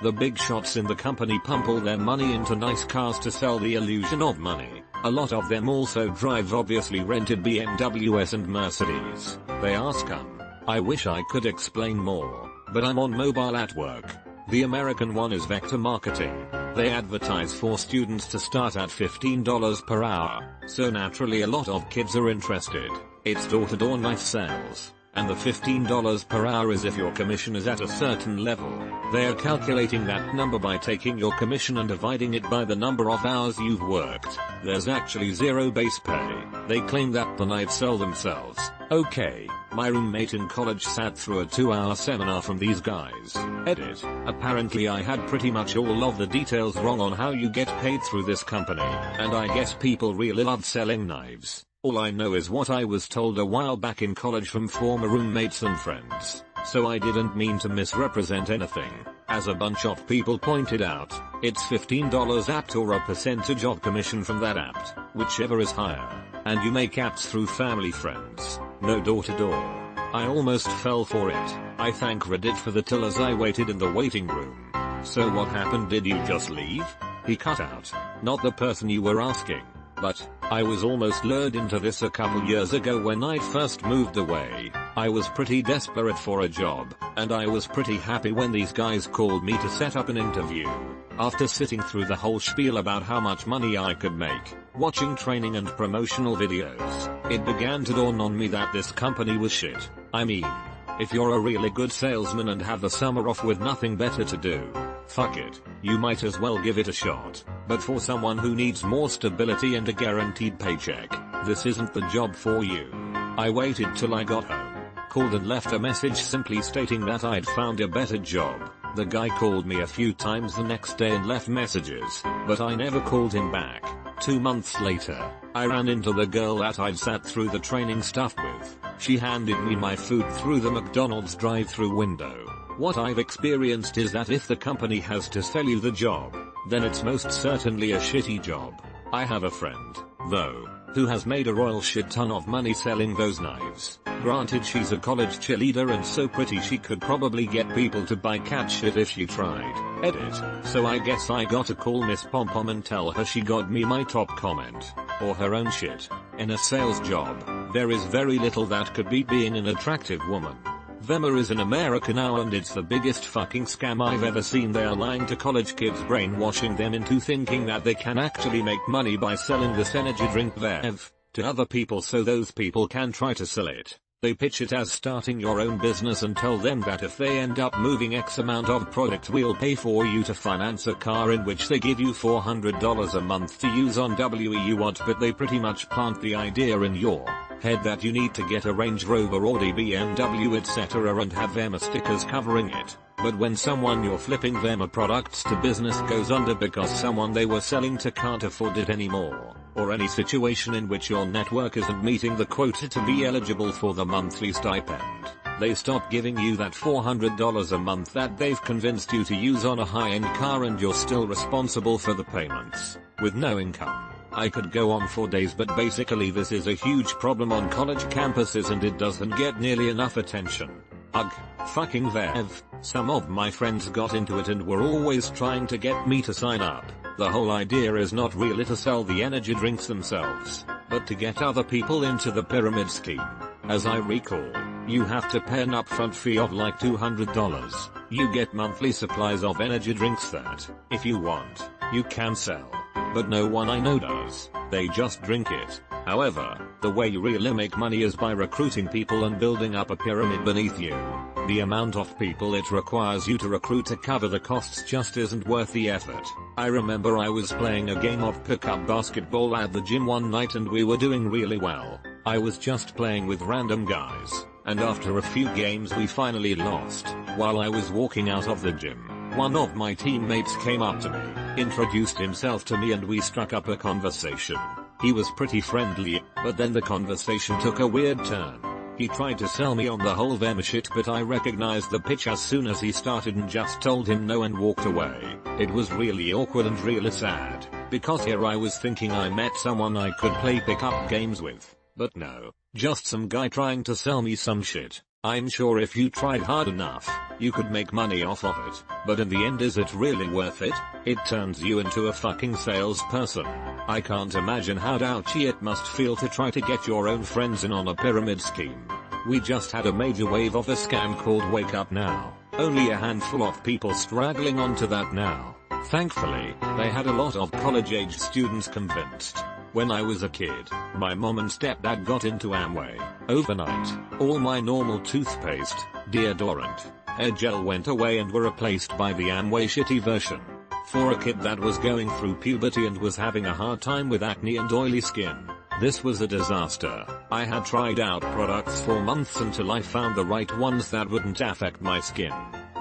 The big shots in the company pump all their money into nice cars to sell the illusion of money. A lot of them also drive obviously rented BMWs and Mercedes. They are scum. I wish I could explain more, but I'm on mobile at work. The American one is vector marketing. They advertise for students to start at $15 per hour, so naturally a lot of kids are interested. It's door-to-door knife sales. and the $15 per hour is if your commission is at a certain level. They are calculating that number by taking your commission and dividing it by the number of hours you've worked. There's actually zero base pay. They claim that the knives sell themselves. Okay, my roommate in college sat through a 2-hour seminar from these guys. Edit. Apparently I had pretty much all of the details wrong on how you get paid through this company, and I guess people really love selling knives. All I know is what I was told a while back in college from former roommates and friends, so I didn't mean to misrepresent anything. As a bunch of people pointed out, it's $15 apt or a percentage of commission from that apt, whichever is higher, and you make apts through family friends, no door to door. I almost fell for it. I thank Reddit for the till as I waited in the waiting room. So what happened, did you just leave? He cut out. Not the person you were asking. But, I was almost lured into this a couple years ago when I first moved away. I was pretty desperate for a job, and I was pretty happy when these guys called me to set up an interview. After sitting through the whole spiel about how much money I could make, watching training and promotional videos, it began to dawn on me that this company was shit. I mean, if you're a really good salesman and have the summer off with nothing better to do, fuck it, you might as well give it a shot. But for someone who needs more stability and a guaranteed paycheck, this isn't the job for you. I waited till I got home, called and left a message simply stating that I'd found a better job. The guy called me a few times the next day and left messages, but I never called him back. 2 months later, I ran into the girl that I'd sat through the training stuff with. She handed me my food through the McDonald's drive-through window. What I've experienced is that if the company has to sell you the job, then it's most certainly a shitty job. I have a friend, though, who has made a royal shit ton of money selling those knives. Granted, she's a college cheerleader and so pretty she could probably get people to buy cat shit if she tried. Edit. So I guess I gotta call Miss Pom Pom and tell her she got me my top comment. Or her own shit. In a sales job, there is very little that could beat being an attractive woman. Vemma is in America now and it's the biggest fucking scam I've ever seen. They are lying to college kids, brainwashing them into thinking that they can actually make money by selling this energy drink Vev to other people so those people can try to sell it. They pitch it as starting your own business and tell them that if they end up moving X amount of product we'll pay for you to finance a car, in which they give you $400 a month to use on WEU what, but they pretty much plant the idea in your head that you need to get a Range Rover, Audi, BMW etc. and have Vemma stickers covering it. But when someone you're flipping Vemma products to business goes under because someone they were selling to can't afford it anymore, or any situation in which your network isn't meeting the quota to be eligible for the monthly stipend, they stop giving you that $400 a month that they've convinced you to use on a high-end car, and you're still responsible for the payments, with no income. I could go on for days, but basically this is a huge problem on college campuses and it doesn't get nearly enough attention. Ugh, fucking Vev. Some of my friends got into it and were always trying to get me to sign up. The whole idea is not really to sell the energy drinks themselves, but to get other people into the pyramid scheme. As I recall, you have to pay an upfront fee of like $200. You get monthly supplies of energy drinks that, if you want, you can sell. But no one I know does. They just drink it. However, the way you really make money is by recruiting people and building up a pyramid beneath you. The amount of people it requires you to recruit to cover the costs just isn't worth the effort. I remember I was playing a game of pickup basketball at the gym one night and we were doing really well. I was just playing with random guys, and after a few games we finally lost. While I was walking out of the gym, one of my teammates came up to me, introduced himself to me, and we struck up a conversation. He was pretty friendly, but then the conversation took a weird turn. He tried to sell me on the whole Vemma shit, but I recognized the pitch as soon as he started and just told him no and walked away. It was really awkward and really sad, because here I was thinking I met someone I could play pickup games with, but no, just some guy trying to sell me some shit. I'm sure if you tried hard enough, you could make money off of it, but in the end, is it really worth it? It turns you into a fucking salesperson. I can't imagine how ouchy it must feel to try to get your own friends in on a pyramid scheme. We just had a major wave of a scam called Wake Up Now. Only a handful of people straggling onto that now. Thankfully, they had a lot of college-aged students convinced. When I was a kid, my mom and stepdad got into Amway. Overnight, all my normal toothpaste, deodorant, hair gel went away and were replaced by the Amway shitty version. For a kid that was going through puberty and was having a hard time with acne and oily skin, this was a disaster. I had tried out products for months until I found the right ones that wouldn't affect my skin.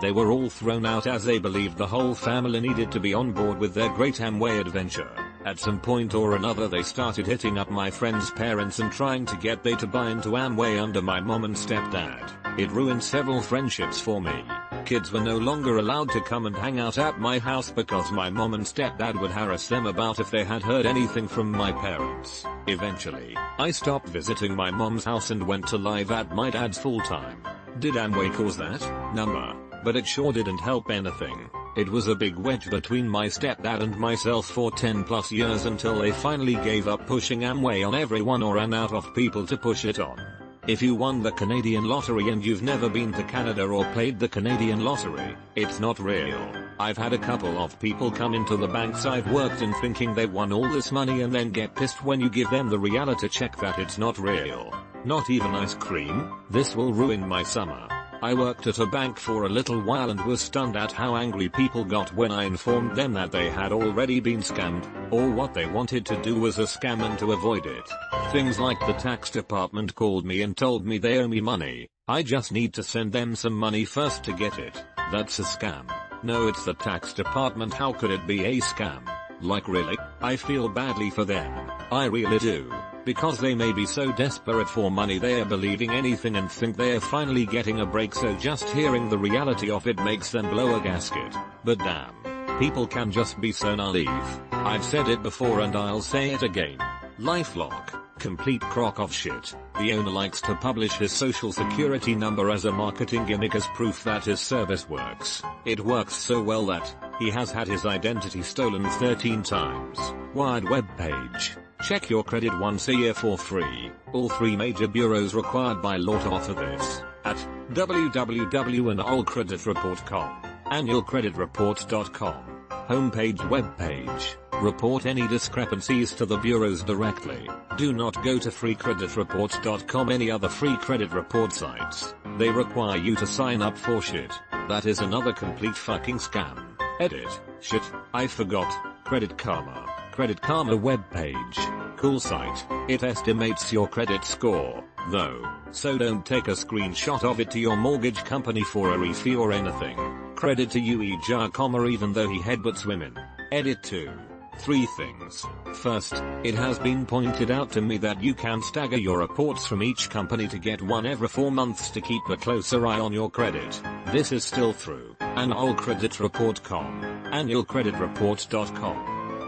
They were all thrown out as they believed the whole family needed to be on board with their great Amway adventure. At some point or another they started hitting up my friends' parents and trying to get they to buy into Amway under my mom and stepdad. It ruined several friendships for me. Kids were no longer allowed to come and hang out at my house because my mom and stepdad would harass them about if they had heard anything from my parents. Eventually, I stopped visiting my mom's house and went to live at my dad's full time. Did Amway cause that? Number. But it sure didn't help anything. It was a big wedge between my stepdad and myself for 10 plus years until they finally gave up pushing Amway on everyone or ran out of people to push it on. If you won the Canadian lottery and you've never been to Canada or played the Canadian lottery, it's not real. I've had a couple of people come into the banks I've worked in thinking they won all this money and then get pissed when you give them the reality check that it's not real. Not even ice cream? This will ruin my summer. I worked at a bank for a little while and was stunned at how angry people got when I informed them that they had already been scammed, or what they wanted to do was a scam and to avoid it. Things like the tax department called me and told me they owe me money. I just need to send them some money first to get it. That's a scam. No, it's the tax department. How could it be a scam? Like really? I feel badly for them. I really do. Because they may be so desperate for money they are believing anything and think they are finally getting a break, so just hearing the reality of it makes them blow a gasket. But damn. People can just be so naive. I've said it before and I'll say it again. LifeLock. Complete crock of shit. The owner likes to publish his social security number as a marketing gimmick as proof that his service works. It works so well that he has had his identity stolen 13 times. Wired web page. Check your credit once a year for free. All 3 major bureaus required by law to offer this. At www.annualcreditreport.com, annualcreditreport.com. Homepage web page. Report any discrepancies to the bureaus directly. Do not go to freecreditreport.com, any other free credit report sites. They require you to sign up for shit. That is another complete fucking scam. Edit. Shit, I forgot. Credit Karma. Credit Karma webpage. Cool site. It estimates your credit score, though, so don't take a screenshot of it to your mortgage company for a refee or anything. Credit to Jar Comma even though he headbutts women. Edit 2. 3 things. First, it has been pointed out to me that you can stagger your reports from each company to get one every 4 months to keep a closer eye on your credit. This is still true. Annualcreditreport.com. Annualcreditreport.com.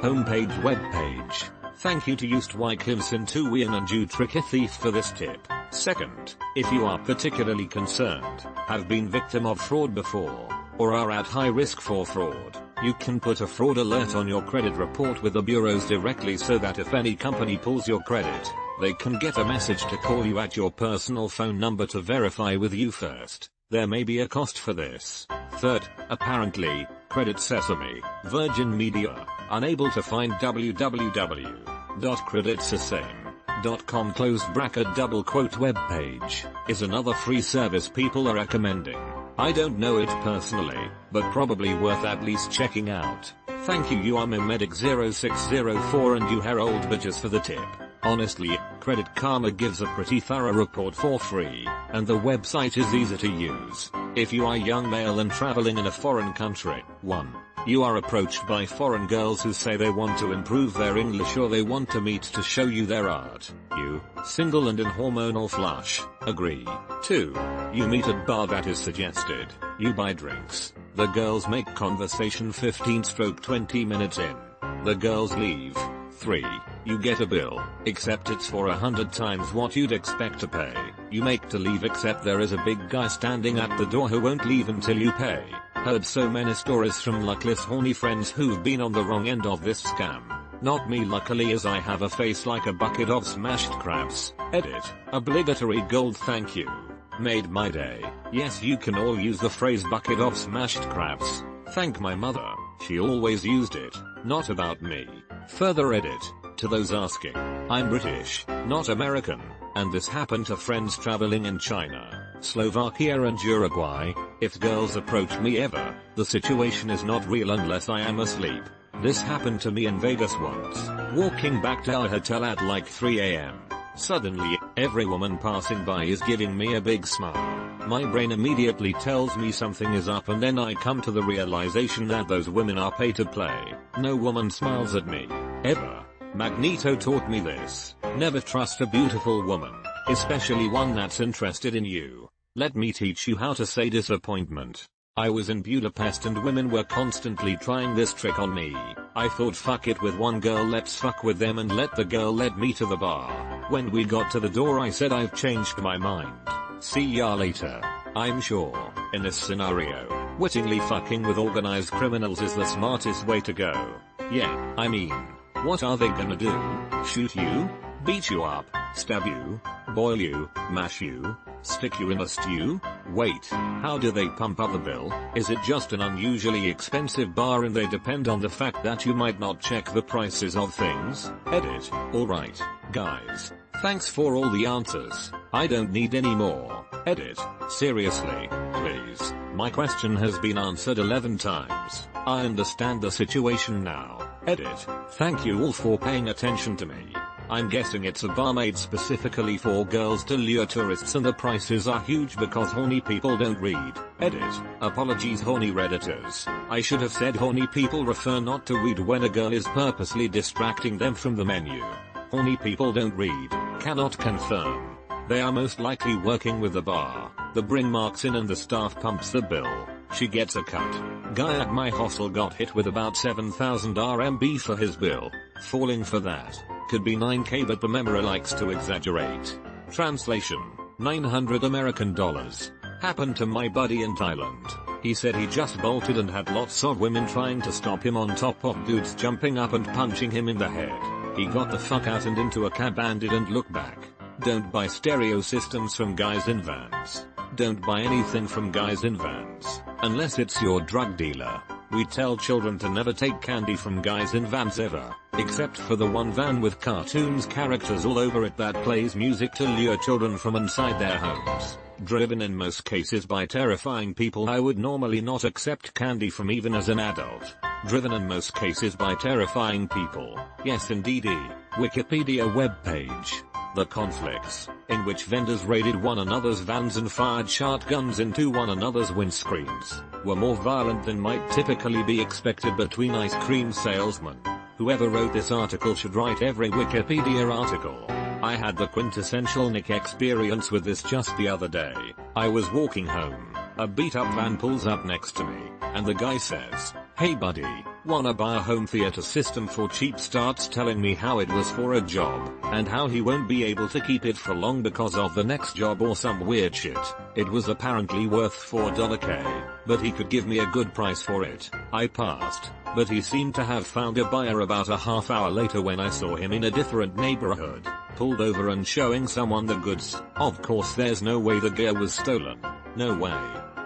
Homepage webpage. Thank you to Used Wyclifson to Ian and you Tricky Thief for this tip. Second, if you are particularly concerned, have been victim of fraud before, or are at high risk for fraud, you can put a fraud alert on your credit report with the bureaus directly so that if any company pulls your credit, they can get a message to call you at your personal phone number to verify with you first. There may be a cost for this. Third, apparently, Credit Sesame, Virgin Media, unable to find www.creditsesame.com closed bracket double quote web page, is another free service people are recommending. I don't know it personally, but probably worth at least checking out. Thank you, you are Memedic0604 and you Harold Bitches for the tip. Honestly, Credit Karma gives a pretty thorough report for free, and the website is easy to use. If you are young male and traveling in a foreign country, 1. You are approached by foreign girls who say they want to improve their English or they want to meet to show you their art. You, single and in hormonal flush, agree. 2. You meet at bar that is suggested. You buy drinks. The girls make conversation 15-20 minutes in. The girls leave. 3. You get a bill, except it's for 100 times what you'd expect to pay. You make to leave except there is a big guy standing at the door who won't leave until you pay. Heard so many stories from luckless horny friends who've been on the wrong end of this scam. Not me luckily as I have a face like a bucket of smashed crabs. Edit. Obligatory gold thank you. Made my day. Yes, you can all use the phrase bucket of smashed crabs. Thank my mother. She always used it. Not about me. Further edit. To those asking, I'm British, not American, and this happened to friends traveling in China, Slovakia and Uruguay. If girls approach me ever, the situation is not real unless I am asleep. This happened to me in Vegas once, walking back to our hotel at like 3 AM. Suddenly, every woman passing by is giving me a big smile. My brain immediately tells me something is up, and then I come to the realization that those women are pay to play. No woman smiles at me. Ever. Magneto taught me this. Never trust a beautiful woman, especially one that's interested in you. Let me teach you how to say disappointment. I was in Budapest and women were constantly trying this trick on me. I thought fuck it with one girl, let's fuck with them, and let the girl lead me to the bar. When we got to the door I said I've changed my mind. See ya later. I'm sure, in this scenario, wittingly fucking with organized criminals is the smartest way to go. Yeah, I mean, what are they gonna do? Shoot you? Beat you up? Stab you? Boil you? Mash you? Stick you in a stew? Wait, how do they pump up the bill? Is it just an unusually expensive bar and they depend on the fact that you might not check the prices of things? Edit. Alright, guys. Thanks for all the answers. I don't need any more. Edit. Seriously, please. My question has been answered 11 times. I understand the situation now. Edit. Thank you all for paying attention to me. I'm guessing it's a bar made specifically for girls to lure tourists, and the prices are huge because horny people don't read. Edit. Apologies horny redditors. I should have said horny people refer not to read when a girl is purposely distracting them from the menu. Horny people don't read. Cannot confirm. They are most likely working with the bar. The bring marks in and the staff pumps the bill. She gets a cut. Guy at my hostel got hit with about 7,000 RMB for his bill. Falling for that. Could be 9k, but the memory likes to exaggerate. Translation. 900 American dollars. Happened to my buddy in Thailand. He said he just bolted and had lots of women trying to stop him on top of dudes jumping up and punching him in the head. He got the fuck out and into a cab and didn't look back. Don't buy stereo systems from guys in vans. Don't buy anything from guys in vans, unless it's your drug dealer. We tell children to never take candy from guys in vans ever, except for the one van with cartoons characters all over it that plays music to lure children from inside their homes. Driven in most cases by terrifying people I would normally not accept candy from even as an adult. Driven in most cases by terrifying people. Yes indeedy. Wikipedia webpage. The conflicts, in which vendors raided one another's vans and fired shotguns into one another's windscreens, were more violent than might typically be expected between ice cream salesmen. Whoever wrote this article should write every Wikipedia article. I had the quintessential Nick experience with this just the other day. I was walking home, a beat up van pulls up next to me, and the guy says, "Hey buddy, wanna buy a home theater system for cheap?" Starts telling me how it was for a job, and how he won't be able to keep it for long because of the next job or some weird shit. It was apparently worth $4k, but he could give me a good price for it. I passed, but he seemed to have found a buyer about a half hour later when I saw him in a different neighborhood, pulled over and showing someone the goods. Of course there's no way the gear was stolen. No way.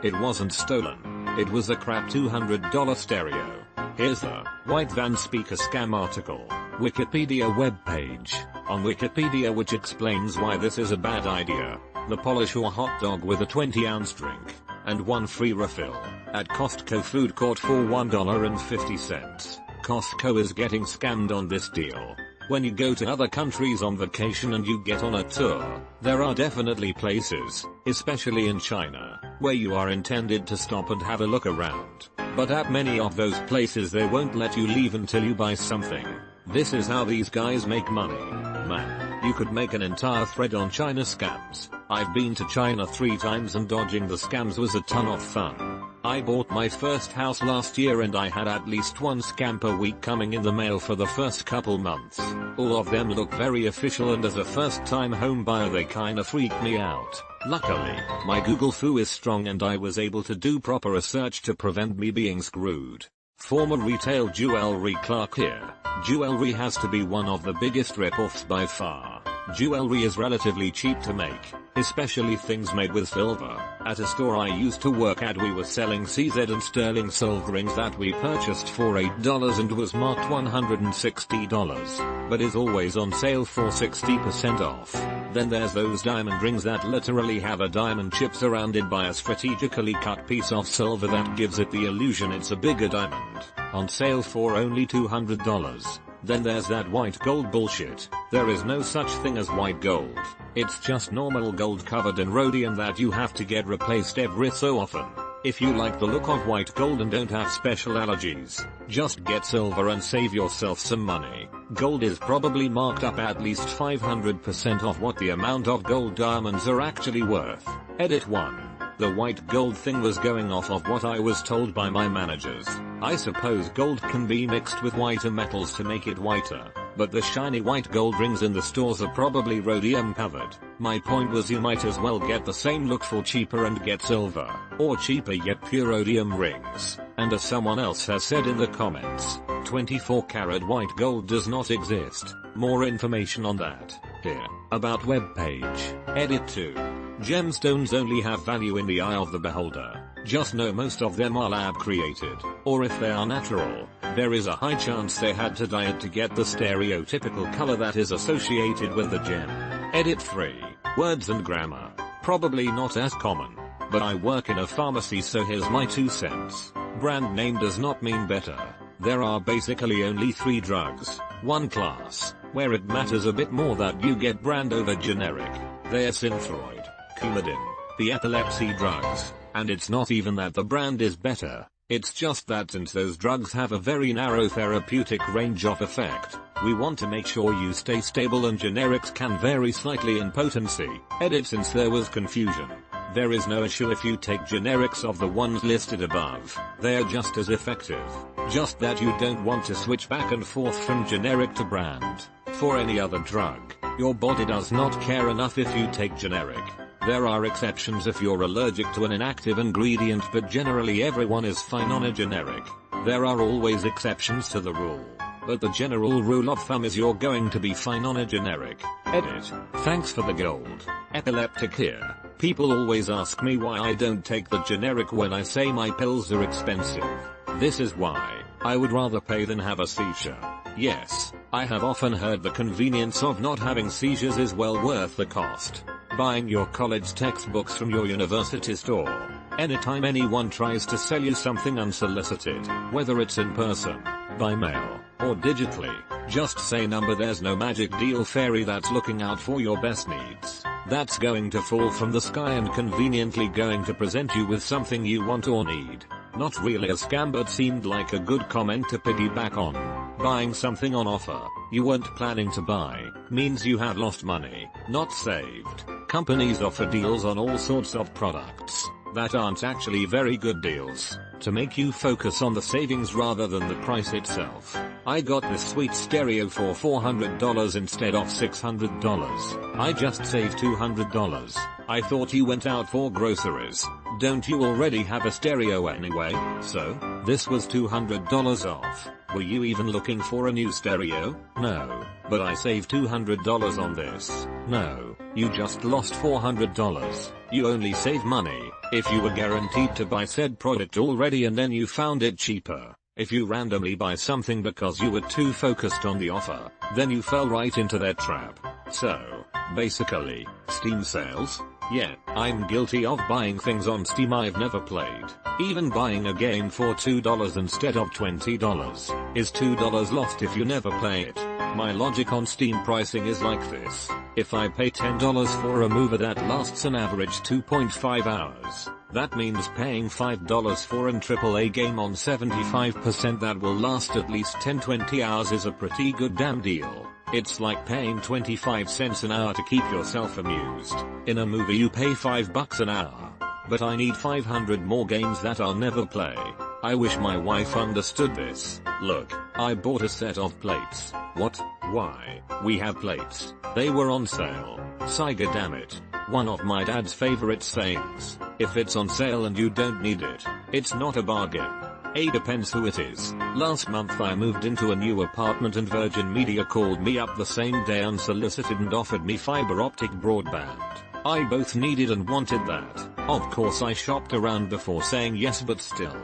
It wasn't stolen. It was a crap $200 stereo. Here's the white van speaker scam article. Wikipedia webpage. On Wikipedia, which explains why this is a bad idea. The Polish or hot dog with a 20-ounce drink, and one free refill, at Costco food court for $1.50. Costco is getting scammed on this deal. When you go to other countries on vacation and you get on a tour, there are definitely places, especially in China, where you are intended to stop and have a look around. But at many of those places they won't let you leave until you buy something. This is how these guys make money. Man, you could make an entire thread on China scams. I've been to China 3 times and dodging the scams was a ton of fun. I bought my first house last year and I had at least one scam per week coming in the mail for the first couple months. All of them look very official, and as a first time home buyer they kinda freaked me out. Luckily, my Google foo is strong and I was able to do proper research to prevent me being screwed. Former retail jewelry clerk here. Jewelry has to be one of the biggest rip-offs by far. Jewelry is relatively cheap to make, especially things made with silver. At a store I used to work at, we were selling CZ and sterling silver rings that we purchased for $8 and was marked $160, but is always on sale for 60% off. Then there's those diamond rings that literally have a diamond chip surrounded by a strategically cut piece of silver that gives it the illusion it's a bigger diamond, on sale for only $200. Then there's that white gold bullshit. There is no such thing as white gold. It's just normal gold covered in rhodium that you have to get replaced every so often. If you like the look of white gold and don't have special allergies, just get silver and save yourself some money. Gold is probably marked up at least 500% of what the amount of gold diamonds are actually worth. Edit 1. The white gold thing was going off of what I was told by my managers. I suppose gold can be mixed with whiter metals to make it whiter, but the shiny white gold rings in the stores are probably rhodium covered. My point was you might as well get the same look for cheaper and get silver, or cheaper yet pure rhodium rings. And as someone else has said in the comments, 24 karat white gold does not exist. More information on that here. About web page. Edit 2. Gemstones only have value in the eye of the beholder. Just know most of them are lab created, or if they are natural, there is a high chance they had to dye it to get the stereotypical color that is associated with the gem. Edit 3. Words and grammar. Probably not as common, but I work in a pharmacy, so here's my 2 cents. Brand name does not mean better. There are basically only 3 drugs, 1 class, where it matters a bit more that you get brand over generic. They're Synthroid, Coumadin, the epilepsy drugs, and it's not even that the brand is better, it's just that since those drugs have a very narrow therapeutic range of effect, we want to make sure you stay stable, and generics can vary slightly in potency. Edit since there was confusion. There is no issue if you take generics of the ones listed above. They're just as effective. Just that you don't want to switch back and forth from generic to brand. For any other drug, your body does not care enough if you take generic. There are exceptions if you're allergic to an inactive ingredient, but generally everyone is fine on a generic. There are always exceptions to the rule, but the general rule of thumb is you're going to be fine on a generic. Edit. Thanks for the gold. Epileptic here. People always ask me why I don't take the generic when I say my pills are expensive. This is why. I would rather pay than have a seizure. Yes, I have often heard the convenience of not having seizures is well worth the cost. Buying your college textbooks from your university store. Anytime anyone tries to sell you something unsolicited, whether it's in person, by mail, or digitally, just say number. There's no magic deal fairy that's looking out for your best needs. That's going to fall from the sky and conveniently going to present you with something you want or need. Not really a scam, but seemed like a good comment to piggyback on. Buying something on offer you weren't planning to buy means you have lost money, not saved. Companies offer deals on all sorts of products that aren't actually very good deals, to make you focus on the savings rather than the price itself. I got this sweet stereo for $400 instead of $600. I just saved $200. I thought you went out for groceries. Don't you already have a stereo anyway? So, this was $200 off. Were you even looking for a new stereo? No. But I saved $200 on this. No. You just lost $400. You only save money if you were guaranteed to buy said product already and then you found it cheaper. If you randomly buy something because you were too focused on the offer, then you fell right into their trap. So, basically, Steam sales? Yeah, I'm guilty of buying things on Steam I've never played. Even buying a game for $2 instead of $20 is $2 lost if you never play it. My logic on Steam pricing is like this. If I pay $10 for a movie that lasts an average 2.5 hours, that means paying $5 for an AAA game on 75% that will last at least 10-20 hours is a pretty good damn deal. It's like paying 25 cents an hour to keep yourself amused. In a movie you pay $5 an hour. But I need 500 more games that I'll never play. I wish my wife understood this. Look, I bought a set of plates. What? Why? We have plates. They were on sale. Saiga, damn it. One of my dad's favorite sayings. If it's on sale and you don't need it, it's not a bargain. Depends who it is. Last month I moved into a new apartment and Virgin Media called me up the same day unsolicited and offered me fiber optic broadband. I both needed and wanted that. Of course I shopped around before saying yes, but still.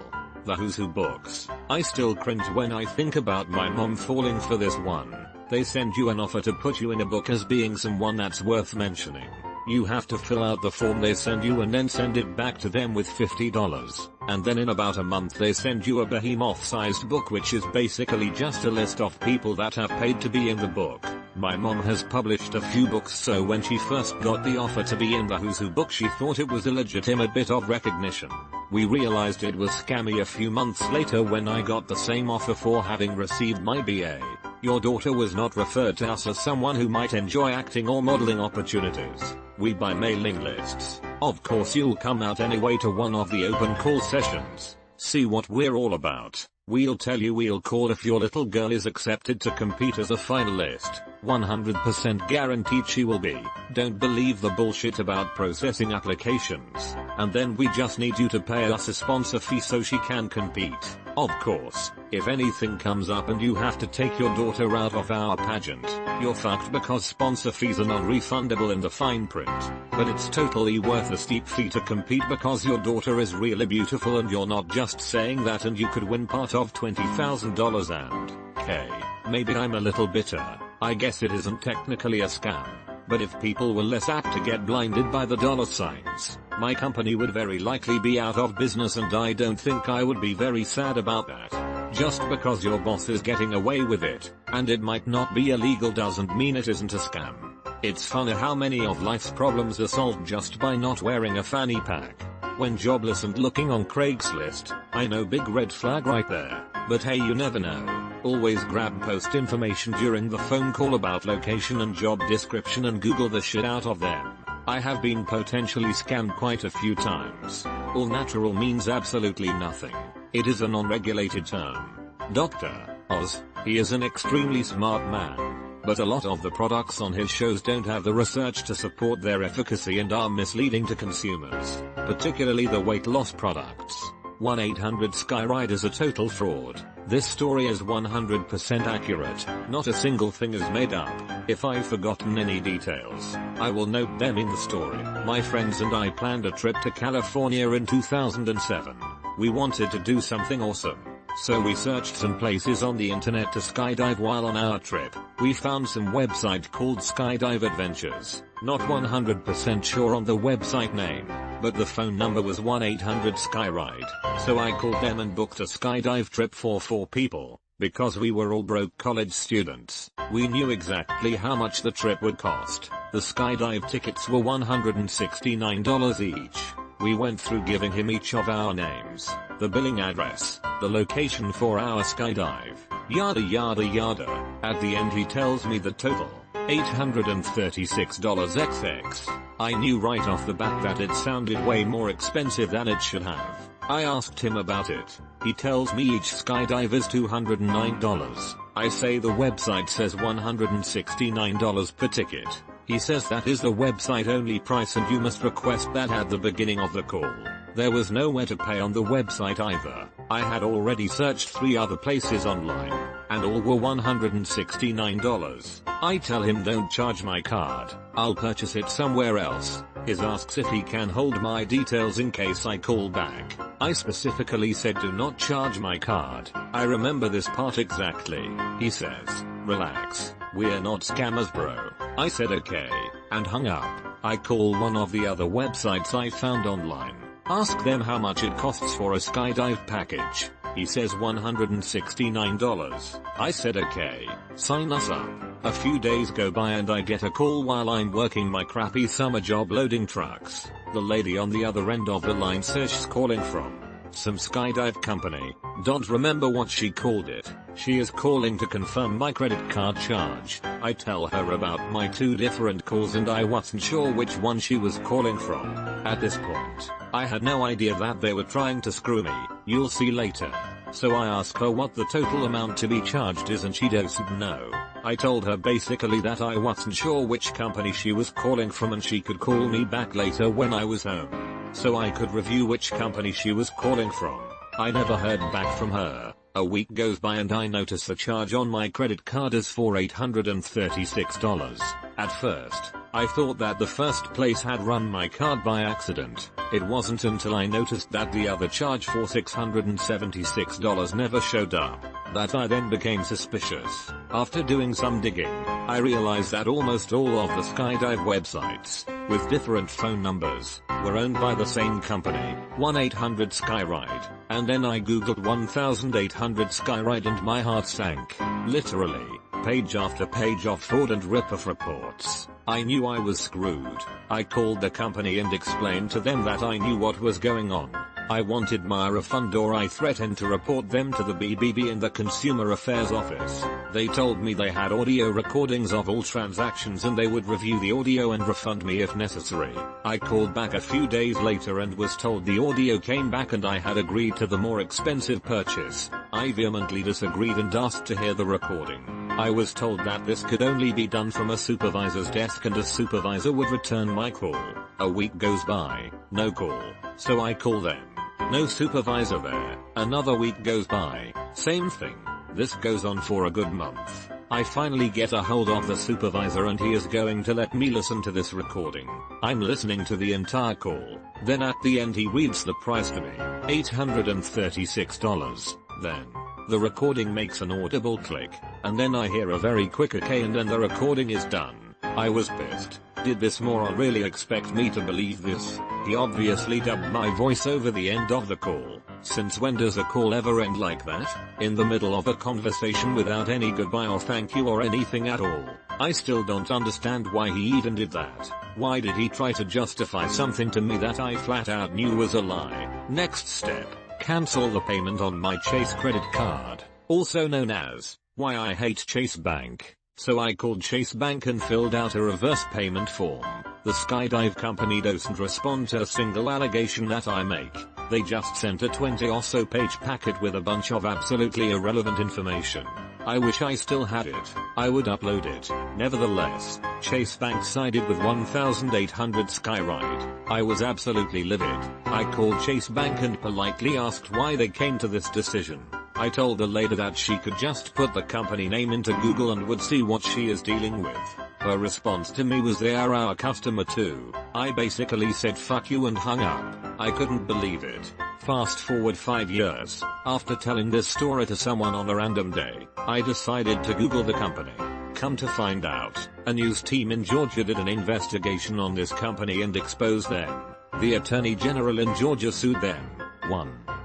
The Who's Who books. I still cringe when I think about my mom falling for this one. They send you an offer to put you in a book as being someone that's worth mentioning. You have to fill out the form they send you and then send it back to them with $50. And then in about a month they send you a behemoth-sized book which is basically just a list of people that have paid to be in the book. My mom has published a few books, so when she first got the offer to be in the Who's Who book she thought it was a legitimate bit of recognition. We realized it was scammy a few months later when I got the same offer for having received my BA. Your daughter was not referred to us as someone who might enjoy acting or modeling opportunities. We buy mailing lists. Of course you'll come out anyway to one of the open call sessions. See what we're all about. We'll tell you, we'll call if your little girl is accepted to compete as a finalist. 100% guaranteed she will be. Don't believe the bullshit about processing applications. And then we just need you to pay us a sponsor fee so she can compete. Of course, if anything comes up and you have to take your daughter out of our pageant, you're fucked because sponsor fees are non-refundable in the fine print. But it's totally worth a steep fee to compete because your daughter is really beautiful and you're not just saying that, and you could win part of $20,000 and, okay, maybe I'm a little bitter. I guess it isn't technically a scam. But if people were less apt to get blinded by the dollar signs, my company would very likely be out of business, and I don't think I would be very sad about that. Just because your boss is getting away with it, and it might not be illegal, doesn't mean it isn't a scam. It's funny how many of life's problems are solved just by not wearing a fanny pack. When jobless and looking on Craigslist, I know, big red flag right there. But hey, you never know. Always grab post information during the phone call about location and job description and Google the shit out of them. I have been potentially scammed quite a few times. All natural means absolutely nothing. It is a non-regulated term. Dr. Oz, he is an extremely smart man. But a lot of the products on his shows don't have the research to support their efficacy and are misleading to consumers, particularly the weight loss products. 1-800-SKYRIDE is a total fraud. This story is 100% accurate. Not a single thing is made up. If I've forgotten any details, I will note them in the story. My friends and I planned a trip to California in 2007. We wanted to do something awesome. So we searched some places on the internet to skydive while on our trip. We found some website called Skydive Adventures. Not 100% sure on the website name, but the phone number was 1-800-SKYRIDE. So I called them and booked a skydive trip for 4 people. Because we were all broke college students, we knew exactly how much the trip would cost. The skydive tickets were $169 each. We went through giving him each of our names, the billing address, the location for our skydive, yada yada yada. At the end he tells me the total, $836 XX. I knew right off the bat that it sounded way more expensive than it should have. I asked him about it. He tells me each skydive is $209. I say the website says $169 per ticket. He says that is the website only price and you must request that at the beginning of the call. There was nowhere to pay on the website either. I had already searched 3 other places online, and all were $169. I tell him don't charge my card, I'll purchase it somewhere else. He asks if he can hold my details in case I call back. I specifically said do not charge my card. I remember this part exactly. He says, relax, we're not scammers bro. I said okay, and hung up. I call one of the other websites I found online. Ask them how much it costs for a skydive package. He says $169. I said okay, sign us up. A few days go by and I get a call while I'm working my crappy summer job loading trucks. The lady on the other end of the line says she's calling from some skydive company. Don't remember what she called it. She is calling to confirm my credit card charge. I tell her about my 2 different calls and I wasn't sure which one she was calling from. At this point, I had no idea that they were trying to screw me. You'll see later. So I ask her what the total amount to be charged is and she doesn't know. I told her basically that I wasn't sure which company she was calling from and she could call me back later when I was home, so I could review which company she was calling from. I never heard back from her. A week goes by and I notice the charge on my credit card is for $836. At first, I thought that the first place had run my card by accident. It wasn't until I noticed that the other charge for $676 never showed up that I then became suspicious. After doing some digging, I realized that almost all of the skydive websites, with different phone numbers, were owned by the same company, 1-800-SKYRIDE, and then I googled 1800-SKYRIDE and my heart sank. Literally, page after page of fraud and rip-off reports. I knew I was screwed. I called the company and explained to them that I knew what was going on. I wanted my refund or I threatened to report them to the BBB and the Consumer Affairs Office. They told me they had audio recordings of all transactions and they would review the audio and refund me if necessary. I called back a few days later and was told the audio came back and I had agreed to the more expensive purchase. I vehemently disagreed and asked to hear the recording. I was told that this could only be done from a supervisor's desk and a supervisor would return my call. A week goes by, no call, so I call them. No supervisor there. Another week goes by, same thing. This goes on for a good month. I finally get a hold of the supervisor and he is going to let me listen to this recording. I'm listening to the entire call. Then at the end he reads the price to me, $836. Then, the recording makes an audible click, and then I hear a very quick okay and then the recording is done. I was pissed. Did this moron really expect me to believe this? He obviously dubbed my voice over the end of the call. Since when does a call ever end like that? In the middle of a conversation without any goodbye or thank you or anything at all. I still don't understand why he even did that. Why did he try to justify something to me that I flat out knew was a lie? Next step, cancel the payment on my Chase credit card, also known as Why I Hate Chase Bank. So I called Chase Bank and filled out a reverse payment form. The skydive company doesn't respond to a single allegation that I make. They just sent a 20 or so page packet with a bunch of absolutely irrelevant information. I wish I still had it. I would upload it. Nevertheless, Chase Bank sided with 1800-SKYRIDE. I was absolutely livid. I called Chase Bank and politely asked why they came to this decision. I told the lady that she could just put the company name into Google and would see what she is dealing with. Her response to me was, "They are our customer too." I basically said fuck you and hung up. I couldn't believe it. Fast forward 5 years, after telling this story to someone on a random day, I decided to Google the company. Come to find out, a news team in Georgia did an investigation on this company and exposed them. The Attorney General in Georgia sued them,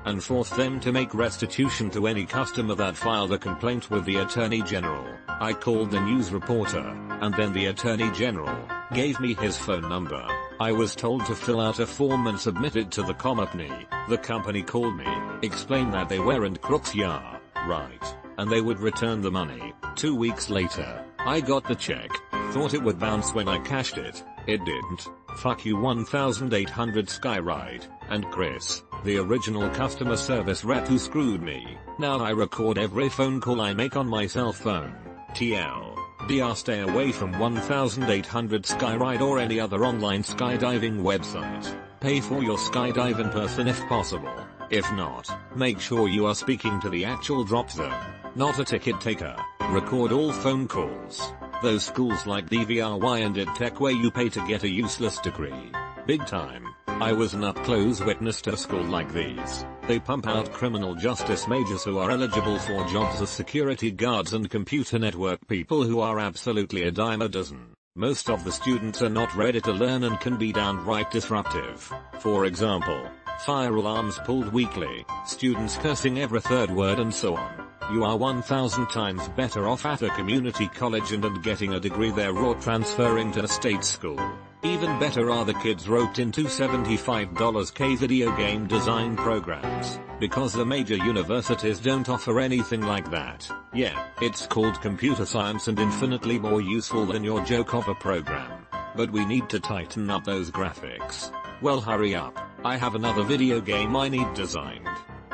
and forced them to make restitution to any customer that filed a complaint with the Attorney General. I called the news reporter, and then the Attorney General gave me his phone number. I was told to fill out a form and submit it to the company. The company called me, explained that they weren't crooks, yeah, right, and they would return the money. 2 weeks later, I got the check, thought it would bounce when I cashed it. It didn't. Fuck you 1800-SKYRIDE, and Chris, the original customer service rep who screwed me. Now I record every phone call I make on my cell phone. TLDR, stay away from 1800-SKYRIDE or any other online skydiving website. Pay for your skydive in person if possible. If not, make sure you are speaking to the actual drop zone, not a ticket taker. Record all phone calls. Those schools like DVRY and EdTech where you pay to get a useless degree. Big time. I was an up-close witness to a school like these. They pump out criminal justice majors who are eligible for jobs as security guards and computer network people who are absolutely a dime a dozen. Most of the students are not ready to learn and can be downright disruptive. For example, fire alarms pulled weekly, students cursing every third word and so on. You are 1,000 times better off at a community college and getting a degree there or transferring to a state school. Even better are the kids roped into $75K video game design programs, because the major universities don't offer anything like that. Yeah, it's called computer science and infinitely more useful than your joke of a program. But we need to tighten up those graphics. Well, hurry up, I have another video game I need designed.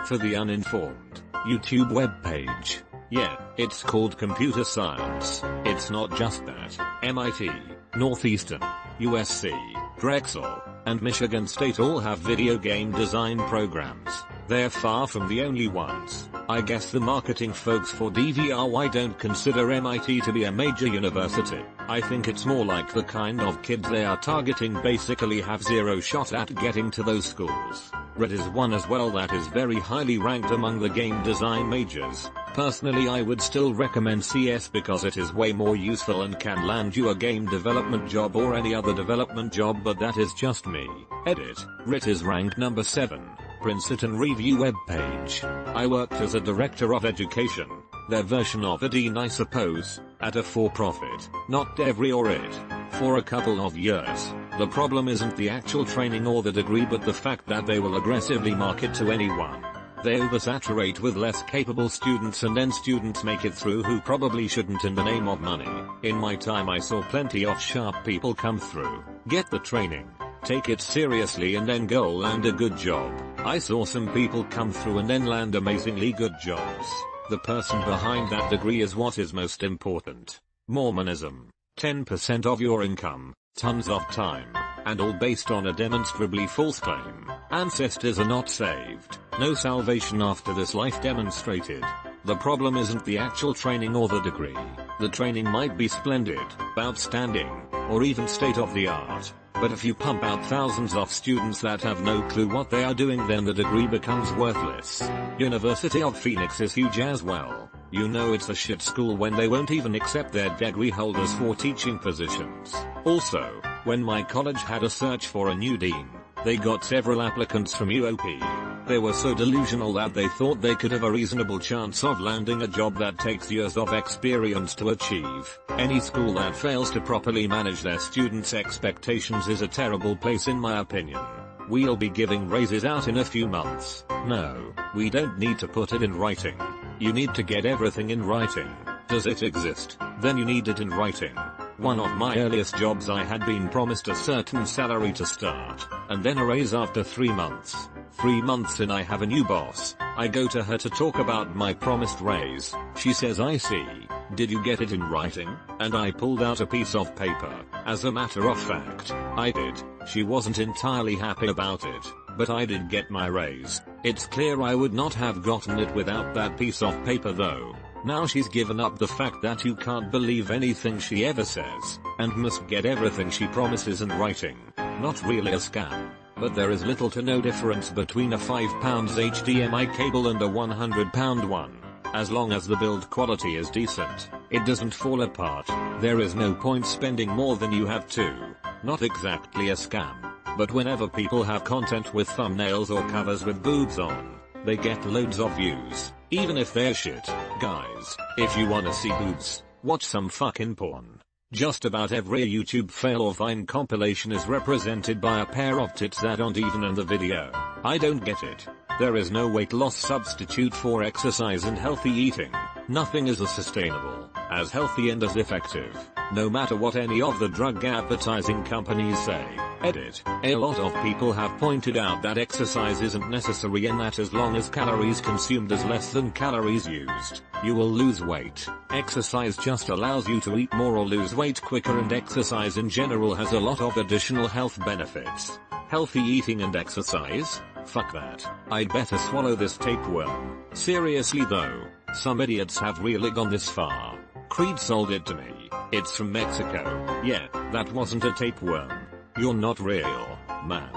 For the uninformed, YouTube webpage. Yeah, it's called computer science. It's not just that. MIT, Northeastern, USC, Drexel, and Michigan State all have video game design programs. They're far from the only ones. I guess the marketing folks for DVRY don't consider MIT to be a major university. I think it's more like the kind of kids they are targeting basically have zero shot at getting to those schools. Red is one as well that is very highly ranked among the game design majors. Personally, I would still recommend CS because it is way more useful and can land you a game development job or any other development job, but that is just me. Edit. RIT is ranked number 7. Princeton Review webpage. I worked as a director of education, their version of a dean I suppose, at a for-profit, not every or it, for a couple of years. The problem isn't the actual training or the degree but the fact that they will aggressively market to anyone. They oversaturate with less capable students and then students make it through who probably shouldn't in the name of money. In my time I saw plenty of sharp people come through, get the training, take it seriously and then go land a good job. I saw some people come through and then land amazingly good jobs. The person behind that degree is what is most important. Mormonism. 10% of your income, tons of time, and all based on a demonstrably false claim. Ancestors are not saved. No salvation after this life demonstrated. The problem isn't the actual training or the degree. The training might be splendid, outstanding, or even state of the art. But if you pump out thousands of students that have no clue what they are doing, then the degree becomes worthless. University of Phoenix is huge as well. You know it's a shit school when they won't even accept their degree holders for teaching positions. Also, when my college had a search for a new dean, they got several applicants from UOP. They were so delusional that they thought they could have a reasonable chance of landing a job that takes years of experience to achieve. Any school that fails to properly manage their students' expectations is a terrible place in my opinion. We'll be giving raises out in a few months. No, we don't need to put it in writing. You need to get everything in writing. Does it exist? Then you need it in writing. One of my earliest jobs I had been promised a certain salary to start, and then a raise after 3 months. 3 months in I have a new boss. I go to her to talk about my promised raise. She says I see. Did you get it in writing? And I pulled out a piece of paper. As a matter of fact, I did. She wasn't entirely happy about it, but I did get my raise. It's clear I would not have gotten it without that piece of paper though. Now she's given up the fact that you can't believe anything she ever says, and must get everything she promises in writing. Not really a scam. But there is little to no difference between a £5 HDMI cable and a £100 one. As long as the build quality is decent, it doesn't fall apart. There is no point spending more than you have to. Not exactly a scam. But whenever people have content with thumbnails or covers with boobs on, they get loads of views. Even if they're shit. Guys, if you wanna see boobs, watch some fucking porn. Just about every YouTube fail or Vine compilation is represented by a pair of tits that aren't even in the video. I don't get it. There is no weight loss substitute for exercise and healthy eating. Nothing is as sustainable, as healthy and as effective, no matter what any of the drug advertising companies say. Edit. A lot of people have pointed out that exercise isn't necessary and that as long as calories consumed is less than calories used, you will lose weight. Exercise just allows you to eat more or lose weight quicker, and exercise in general has a lot of additional health benefits. Healthy eating and exercise? Fuck that. I'd better swallow this tapeworm. Seriously though, some idiots have really gone this far. Creed sold it to me. It's from Mexico. Yeah, that wasn't a tapeworm. You're not real, man.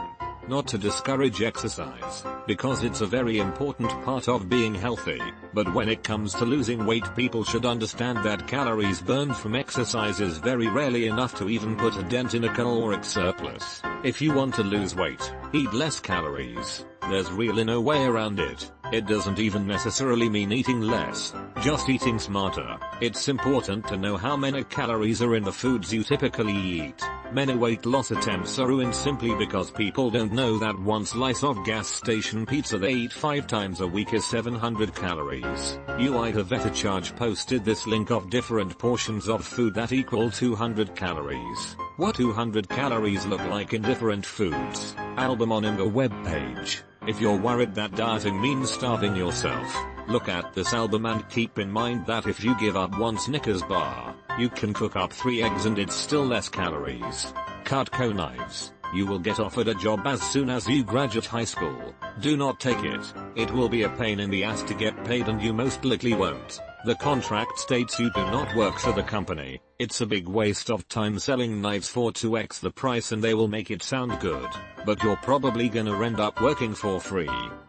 Not to discourage exercise, because it's a very important part of being healthy, but when it comes to losing weight, people should understand that calories burned from exercise is very rarely enough to even put a dent in a caloric surplus. If you want to lose weight, eat less calories. There's really no way around it. It doesn't even necessarily mean eating less, just eating smarter. It's important to know how many calories are in the foods you typically eat. Many weight loss attempts are ruined simply because people don't know that one slice of gas station pizza they eat 5 times a week is 700 calories. UITheVetacharge posted this link of different portions of food that equal 200 calories. What 200 calories look like in different foods. Album on the webpage. If you're worried that dieting means starving yourself, look at this album and keep in mind that if you give up one Snickers bar, you can cook up 3 eggs and it's still less calories. Cutco knives. You will get offered a job as soon as you graduate high school. Do not take it. It will be a pain in the ass to get paid and you most likely won't. The contract states you do not work for the company. It's a big waste of time selling knives for 2x the price and they will make it sound good. But you're probably gonna end up working for free.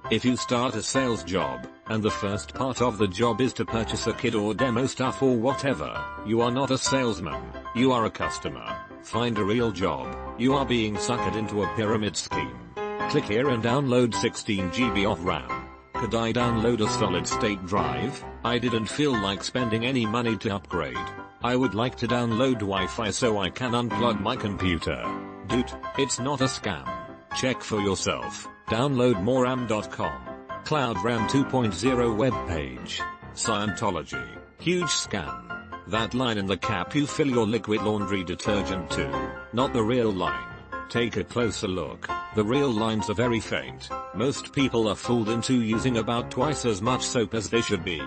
If you start a sales job, and the first part of the job is to purchase a kit or demo stuff or whatever, you are not a salesman, you are a customer. Find a real job. You are being suckered into a pyramid scheme. Click here and download 16 GB of RAM. Could I download a solid state drive? I didn't feel like spending any money to upgrade. I would like to download Wi-Fi so I can unplug my computer. Dude, it's not a scam. Check for yourself. Download moreram.com. Cloud RAM 2.0 webpage. Scientology. Huge scam. That line in the cap you fill your liquid laundry detergent to. Not the real line. Take a closer look. The real lines are very faint. Most people are fooled into using about twice as much soap as they should be.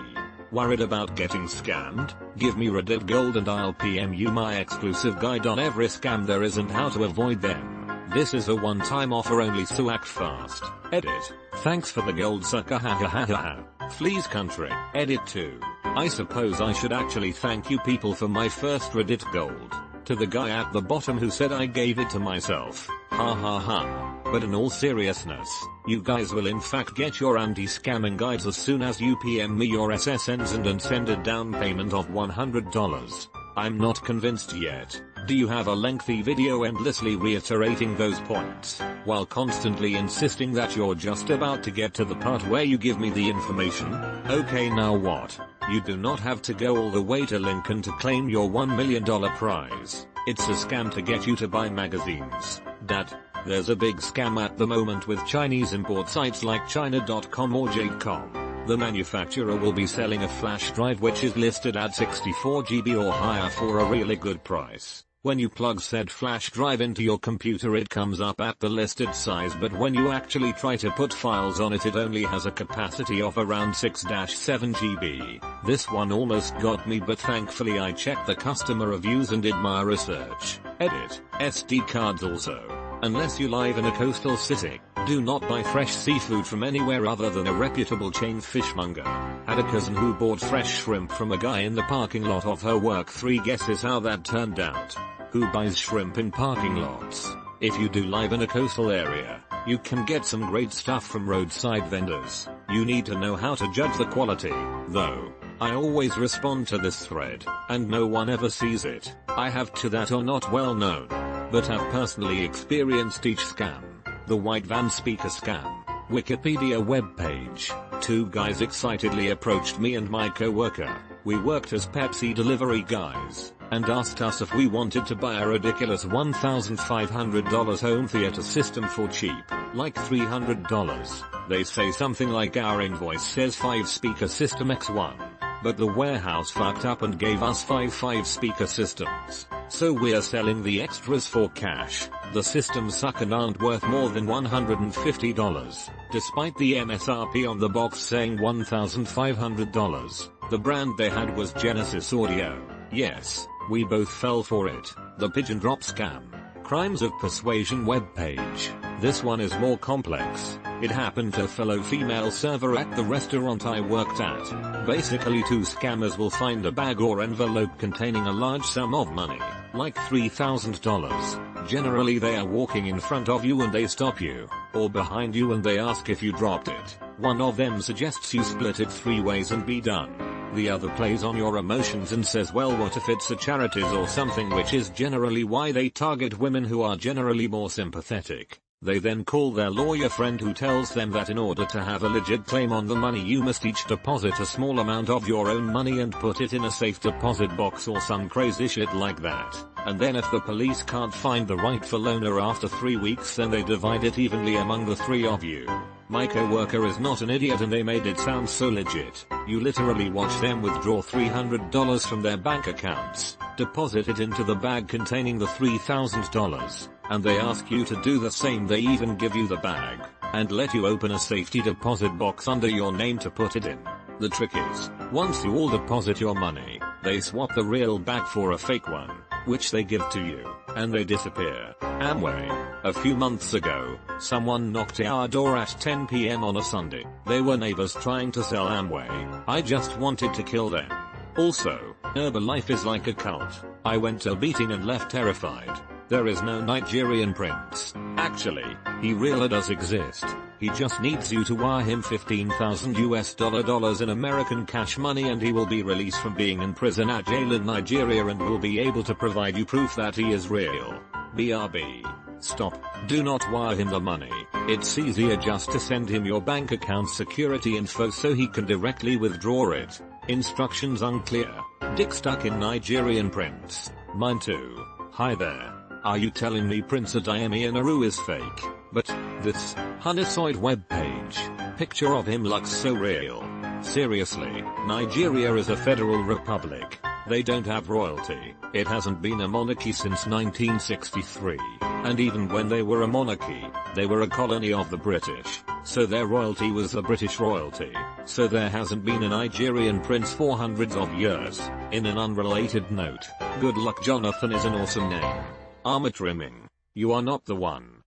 Worried about getting scammed? Give me Reddit Gold and I'll PM you my exclusive guide on every scam there is and how to avoid them. This is a one-time offer only, so act fast. Edit. Thanks for the gold, sucker, ha ha ha ha ha. Fleas country. Edit 2. I suppose I should actually thank you people for my first Reddit Gold. To the guy at the bottom who said I gave it to myself. Ha ha ha. But in all seriousness, you guys will in fact get your anti-scamming guides as soon as you PM me your SSNs and send a down payment of $100. I'm not convinced yet. Do you have a lengthy video endlessly reiterating those points, while constantly insisting that you're just about to get to the part where you give me the information? Okay, now what? You do not have to go all the way to Lincoln to claim your $1 million prize. It's a scam to get you to buy magazines. Dad, there's a big scam at the moment with Chinese import sites like China.com or Jade.com. The manufacturer will be selling a flash drive which is listed at 64 GB or higher for a really good price. When you plug said flash drive into your computer it comes up at the listed size, but when you actually try to put files on it only has a capacity of around 6-7 GB. This one almost got me, but thankfully I checked the customer reviews and did my research. Edit. SD cards also. Unless you live in a coastal city, do not buy fresh seafood from anywhere other than a reputable chain fishmonger. Had a cousin who bought fresh shrimp from a guy in the parking lot of her work. 3 guesses how that turned out. Who buys shrimp in parking lots? If you do live in a coastal area, you can get some great stuff from roadside vendors. You need to know how to judge the quality, though. I always respond to this thread, and no one ever sees it. I have to that or not well known, but have personally experienced each scam. The white van speaker scam. Wikipedia webpage. 2 guys excitedly approached me and my co-worker. We worked as Pepsi delivery guys, and asked us if we wanted to buy a ridiculous $1,500 home theater system for cheap, like $300. They say something like our invoice says 5 speaker system X1. But the warehouse fucked up and gave us 5 speaker systems. So we're selling the extras for cash. The systems suck and aren't worth more than $150, despite the MSRP on the box saying $1,500. The brand they had was Genesis Audio. Yes, we both fell for it. The pigeon drop scam. Crimes of persuasion webpage. This one is more complex. It happened to a fellow female server at the restaurant I worked at. Basically 2 scammers will find a bag or envelope containing a large sum of money, like $3,000. Generally they are walking in front of you and they stop you, or behind you and they ask if you dropped it. One of them suggests you split it 3 ways and be done. The other plays on your emotions and says, well, what if it's a charities or something, which is generally why they target women who are generally more sympathetic. They then call their lawyer friend who tells them that in order to have a legit claim on the money you must each deposit a small amount of your own money and put it in a safe deposit box or some crazy shit like that. And then if the police can't find the rightful owner after 3 weeks, then they divide it evenly among the 3 of you. My co-worker is not an idiot and they made it sound so legit. You literally watch them withdraw $300 from their bank accounts, deposit it into the bag containing the $3,000, and they ask you to do the same. They even give you the bag, and let you open a safety deposit box under your name to put it in. The trick is, once you all deposit your money, they swap the real bag for a fake one, which they give to you, and they disappear. Amway. A few months ago, someone knocked at our door at 10 p.m. on a Sunday. They were neighbors trying to sell Amway. I just wanted to kill them. Also, Herbalife is like a cult. I went to a meeting and left terrified. There is no Nigerian prince. Actually, he really does exist. He just needs you to wire him $15,000 in American cash money and he will be released from being in prison at jail in Nigeria and will be able to provide you proof that he is real. BRB. Stop. Do not wire him the money. It's easier just to send him your bank account security info so he can directly withdraw it. Instructions unclear. Dick stuck in Nigerian prince. Mine too. Hi there. Are you telling me Prince Adeyemi Anaru is fake? But this Hunnisoid webpage picture of him looks so real. Seriously, Nigeria is a federal republic. They don't have royalty. It hasn't been a monarchy since 1963. And even when they were a monarchy, they were a colony of the British. So their royalty was the British royalty. So there hasn't been a Nigerian prince for hundreds of years. In an unrelated note, good luck Jonathan is an awesome name. Armor trimming. You are not the one.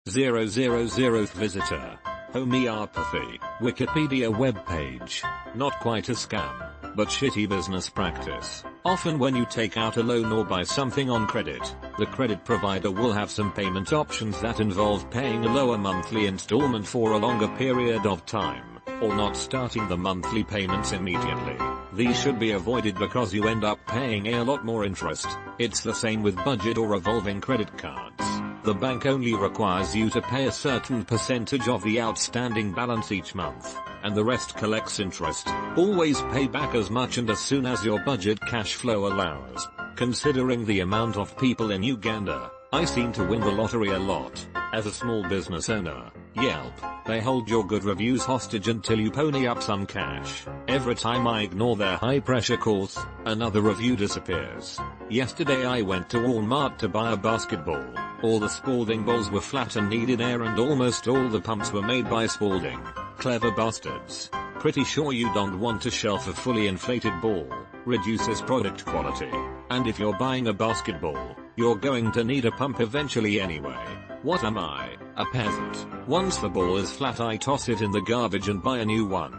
000,000th visitor. Homeopathy. Wikipedia webpage. Not quite a scam, but shitty business practice. Often when you take out a loan or buy something on credit, the credit provider will have some payment options that involve paying a lower monthly installment for a longer period of time, or not starting the monthly payments immediately. These should be avoided because you end up paying a lot more interest. It's the same with budget or revolving credit cards. The bank only requires you to pay a certain percentage of the outstanding balance each month, and the rest collects interest. Always pay back as much and as soon as your budget cash flow allows. Considering the amount of people in Uganda, I seem to win the lottery a lot. As a small business owner, Yelp, they hold your good reviews hostage until you pony up some cash. Every time I ignore their high pressure calls, another review disappears. Yesterday I went to Walmart to buy a basketball. All the Spalding balls were flat and needed air and almost all the pumps were made by Spalding. Clever bastards. Pretty sure you don't want to shelf a fully inflated ball. Reduces product quality. And if you're buying a basketball, you're going to need a pump eventually anyway. What am I, a peasant? Once the ball is flat I toss it in the garbage and buy a new one.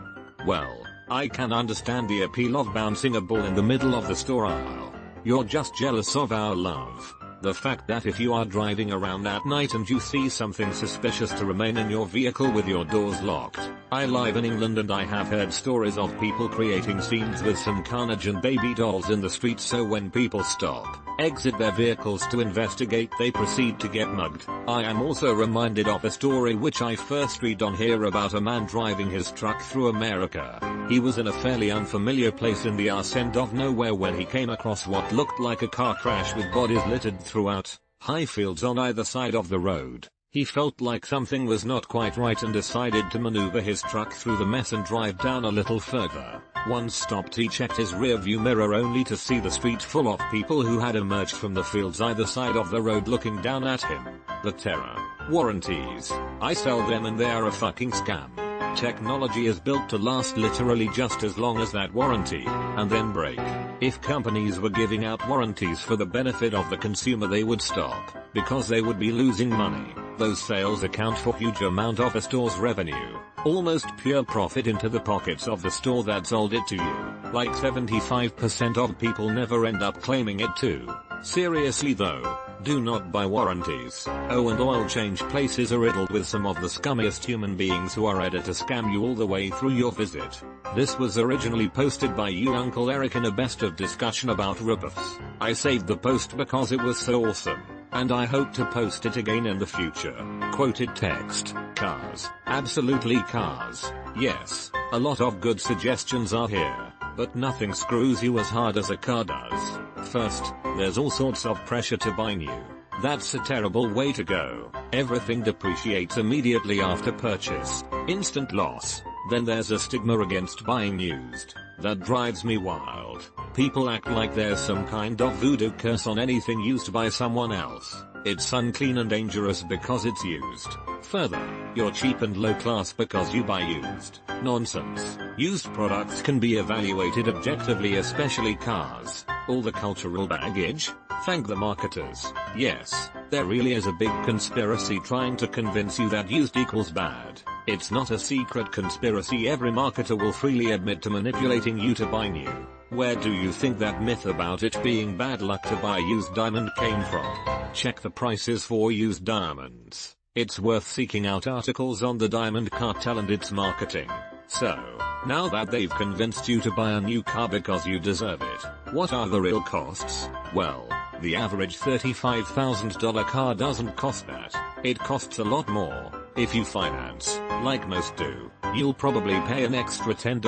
Well, I can understand the appeal of bouncing a ball in the middle of the store aisle. You're just jealous of our love. The fact that if you are driving around at night and you see something suspicious to remain in your vehicle with your doors locked. I live in England and I have heard stories of people creating scenes with some carnage and baby dolls in the streets, so when people stop, exit their vehicles to investigate they proceed to get mugged. I am also reminded of a story which I first read on here about a man driving his truck through America. He was in a fairly unfamiliar place in the arse end of nowhere when he came across what looked like a car crash with bodies littered throughout, high fields on either side of the road. He felt like something was not quite right and decided to maneuver his truck through the mess and drive down a little further. Once stopped he checked his rearview mirror only to see the street full of people who had emerged from the fields either side of the road looking down at him. The terror. Warranties. I sell them and they are a fucking scam. Technology is built to last literally just as long as that warranty, and then break. If companies were giving out warranties for the benefit of the consumer they would stop, because they would be losing money. Those sales account for huge amount of a store's revenue, almost pure profit into the pockets of the store that sold it to you. Like 75% of people never end up claiming it too. Seriously though, do not buy warranties. Oh, and oil change places are riddled with some of the scummiest human beings who are ready to scam you all the way through your visit. This was originally posted by you Uncle Eric in a best of discussion about ripoffs. I saved the post because it was so awesome, and I hope to post it again in the future. Quoted text. Cars. Absolutely cars. Yes, a lot of good suggestions are here, but nothing screws you as hard as a car does. First, there's all sorts of pressure to buy new. That's a terrible way to go. Everything depreciates immediately after purchase. Instant loss. Then there's a stigma against buying used. That drives me wild. People act like there's some kind of voodoo curse on anything used by someone else. It's unclean and dangerous because it's used. Further, you're cheap and low class because you buy used. Nonsense. Used products can be evaluated objectively, especially cars. All the cultural baggage, Thank the marketers. Yes, there really is a big conspiracy trying to convince you that used equals bad. It's not a secret conspiracy. Every marketer will freely admit to manipulating you to buy new. Where do you think that myth about it being bad luck to buy used diamond came from? Check the prices for used diamonds. It's worth seeking out articles on the diamond cartel and its marketing. So, now that they've convinced you to buy a new car because you deserve it, what are the real costs? Well, the average $35,000 car doesn't cost that. It costs a lot more. If you finance, like most do, you'll probably pay an extra $10k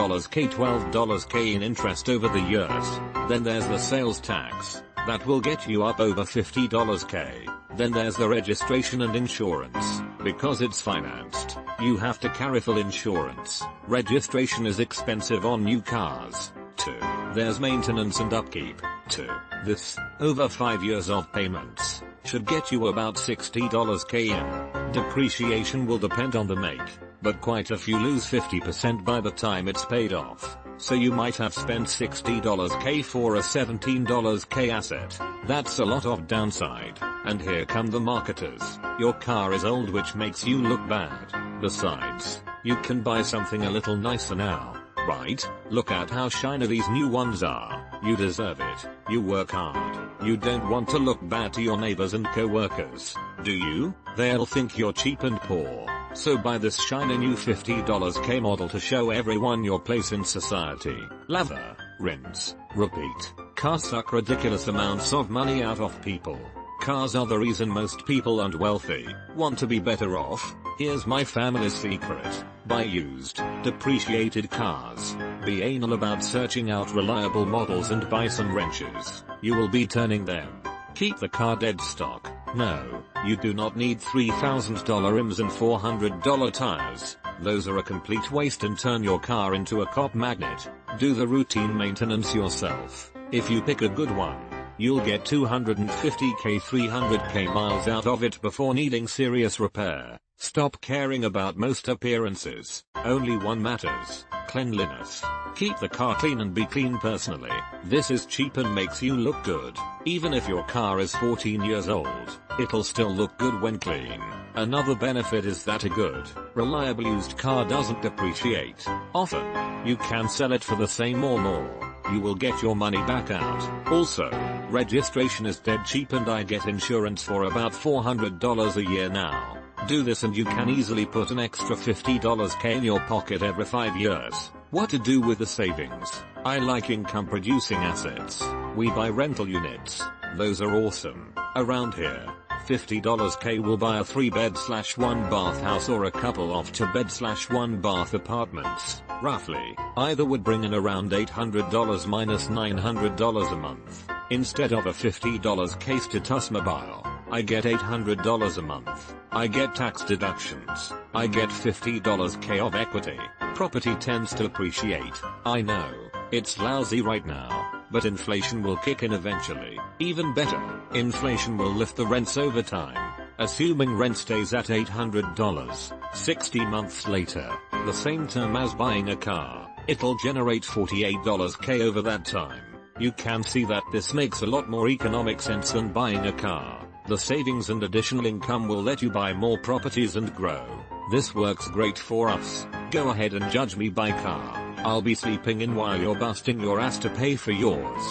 $12k in interest over the years. Then there's the sales tax. That will get you up over $50k. Then there's the registration and insurance. Because it's financed, you have to carry full insurance. Registration is expensive on new cars. 2. There's maintenance and upkeep. 2. This, over 5 years of payments, should get you about $60k in. Depreciation will depend on the make, but quite a few lose 50% by the time it's paid off. So you might have spent $60k for a $17k asset. That's a lot of downside. And here come the marketers. Your car is old, which makes you look bad. Besides, you can buy something a little nicer now, right? Look at how shiny these new ones are. You deserve it. You work hard. You don't want to look bad to your neighbors and co-workers, do you? They'll think you're cheap and poor. So buy this shiny new $50k model to show everyone your place in society. Lather, rinse, repeat. Cars suck ridiculous amounts of money out of people. Cars are the reason most people and wealthy want to be better off. Here's my family's secret. Buy used, depreciated cars. Be anal about searching out reliable models and buy some wrenches. You will be turning them. Keep the car dead stock. No, you do not need $3,000 rims and $400 tires. Those are a complete waste and turn your car into a cop magnet. Do the routine maintenance yourself. If you pick a good one, you'll get 250k 300k miles out of it before needing serious repair. Stop caring about most appearances. Only one matters: cleanliness. Keep the car clean and be clean personally. This is cheap and makes you look good. Even if your car is 14 years old, it'll still look good when clean. Another benefit is that a good, reliable used car doesn't depreciate. Often, you can sell it for the same or more. You will get your money back out. Also, registration is dead cheap and I get insurance for about $400 a year now. Do this and you can easily put an extra $50k in your pocket every 5 years. What to do with the savings? I like income producing assets. We buy rental units. Those are awesome. Around here, $50k will buy a 3-bed/1 bath house or a couple of 2-bed/1 bath apartments. Roughly, either would bring in around $800 minus $900 a month. Instead of a $50 case to Tusmobile, I get $800 a month. I get tax deductions. I get $50k of equity. Property tends to appreciate. I know, it's lousy right now, but inflation will kick in eventually. Even better, inflation will lift the rents over time. Assuming rent stays at $800, 60 months later, the same term as buying a car, it'll generate $48k over that time. You can see that this makes a lot more economic sense than buying a car. The savings and additional income will let you buy more properties and grow. This works great for us. Go ahead and judge me by car. I'll be sleeping in while you're busting your ass to pay for yours.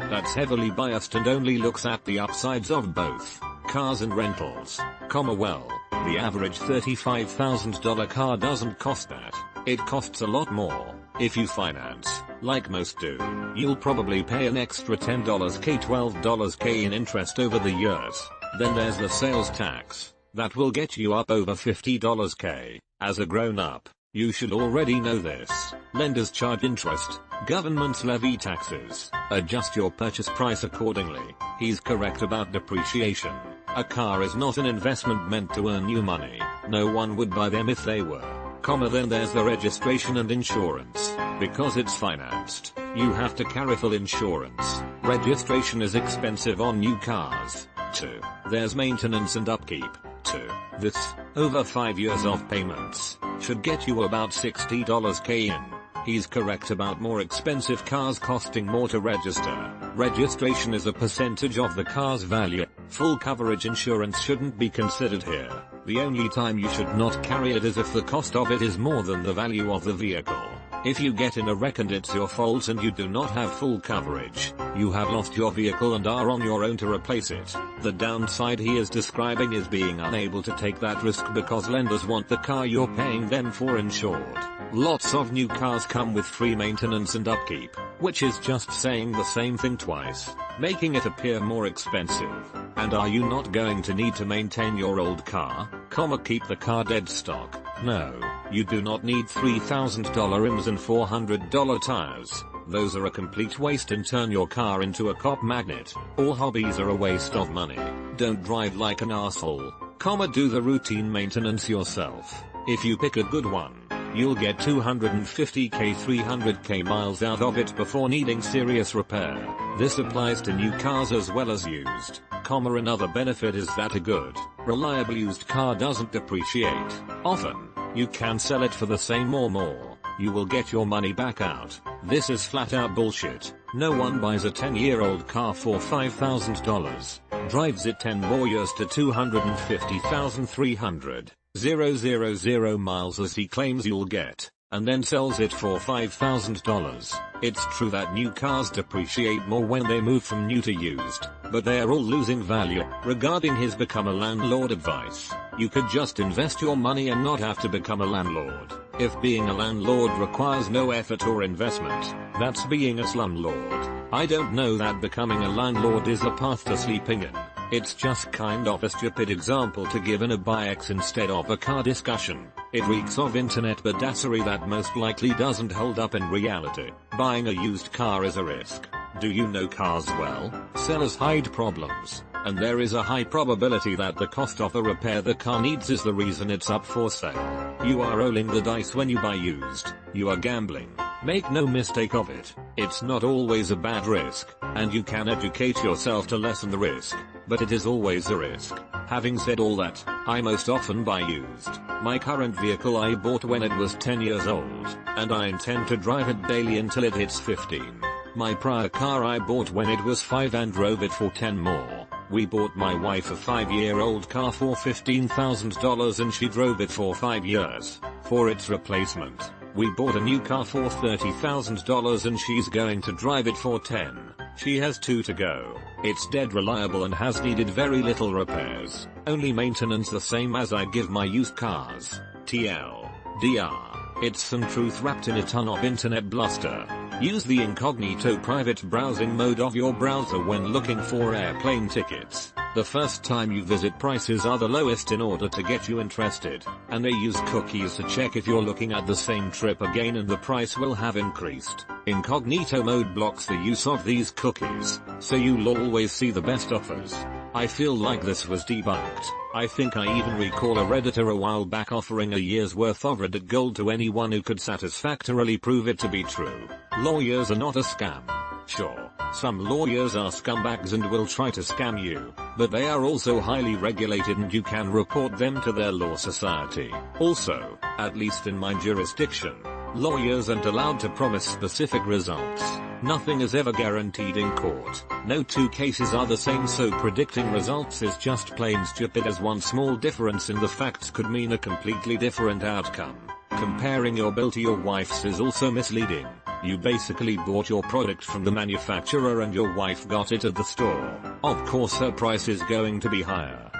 That's heavily biased and only looks at the upsides of both cars and rentals. Well, the average $35,000 car doesn't cost that. It costs a lot more. If you finance, like most do, you'll probably pay an extra $10k $12k in interest over the years. Then there's the sales tax. That will get you up over $50k. As a grown-up, you should already know this. Lenders charge interest, governments levy taxes. Adjust your purchase price accordingly. He's correct about depreciation. A car is not an investment meant to earn you money. No one would buy them if they were. Then there's the registration and insurance. Because it's financed, you have to carry full insurance. Registration is expensive on new cars. 2. There's maintenance and upkeep. 2. This, over 5 years of payments, should get you about $60k in. He's correct about more expensive cars costing more to register. Registration is a percentage of the car's value. Full coverage insurance shouldn't be considered here. The only time you should not carry it is if the cost of it is more than the value of the vehicle. If you get in a wreck and it's your fault and you do not have full coverage, you have lost your vehicle and are on your own to replace it. The downside he is describing is being unable to take that risk because lenders want the car you're paying them for insured. Lots of new cars come with free maintenance and upkeep, which is just saying the same thing twice, making it appear more expensive. And are you not going to need to maintain your old car, keep the car dead stock? No, you do not need $3,000 rims and $400 tires. Those are a complete waste and turn your car into a cop magnet. All hobbies are a waste of money. Don't drive like an asshole, do the routine maintenance yourself. If you pick a good one, you'll get 250k 300k miles out of it before needing serious repair. This applies to new cars as well as used. Another benefit is that a good, reliable used car doesn't depreciate. Often, you can sell it for the same or more. You will get your money back out. This is flat out bullshit. No one buys a 10-year-old car for $5,000, drives it 10 more years to 250,300 miles as he claims you'll get, and then sells it for $5,000. It's true that new cars depreciate more when they move from new to used, but they are all losing value. Regarding his become a landlord advice, you could just invest your money and not have to become a landlord. If being a landlord requires no effort or investment, that's being a slumlord. I don't know that becoming a landlord is a path to sleeping in. It's just kind of a stupid example to give in a BuyX instead of a car discussion. It reeks of internet badassery that most likely doesn't hold up in reality. Buying a used car is a risk. Do you know cars well? Sellers hide problems, and there is a high probability that the cost of a repair the car needs is the reason it's up for sale. You are rolling the dice when you buy used. You are gambling. Make no mistake of it. It's not always a bad risk, and you can educate yourself to lessen the risk, but it is always a risk. Having said all that, I most often buy used. My current vehicle I bought when it was 10 years old, and I intend to drive it daily until it hits 15. My prior car I bought when it was 5 and drove it for 10 more. We bought my wife a 5-year-old car for $15,000 and she drove it for 5 years. For its replacement, we bought a new car for $30,000 and she's going to drive it for 10. She has 2 to go. It's dead reliable and has needed very little repairs. Only maintenance the same as I give my used cars. TLDR. It's some truth wrapped in a ton of internet bluster. Use the incognito private browsing mode of your browser when looking for airplane tickets. The first time you visit, prices are the lowest in order to get you interested, and they use cookies to check if you're looking at the same trip again and the price will have increased. Incognito mode blocks the use of these cookies, so you'll always see the best offers. I feel like this was debunked. I think I even recall a Redditor a while back offering a year's worth of Reddit gold to anyone who could satisfactorily prove it to be true. Lawyers are not a scam. Sure, some lawyers are scumbags and will try to scam you, but they are also highly regulated and you can report them to their law society. Also, at least in my jurisdiction, lawyers aren't allowed to promise specific results. Nothing is ever guaranteed in court. No two cases are the same, so predicting results is just plain stupid, as one small difference in the facts could mean a completely different outcome. Comparing your bill to your wife's is also misleading. You basically bought your product from the manufacturer and your wife got it at the store. Of course her price is going to be higher.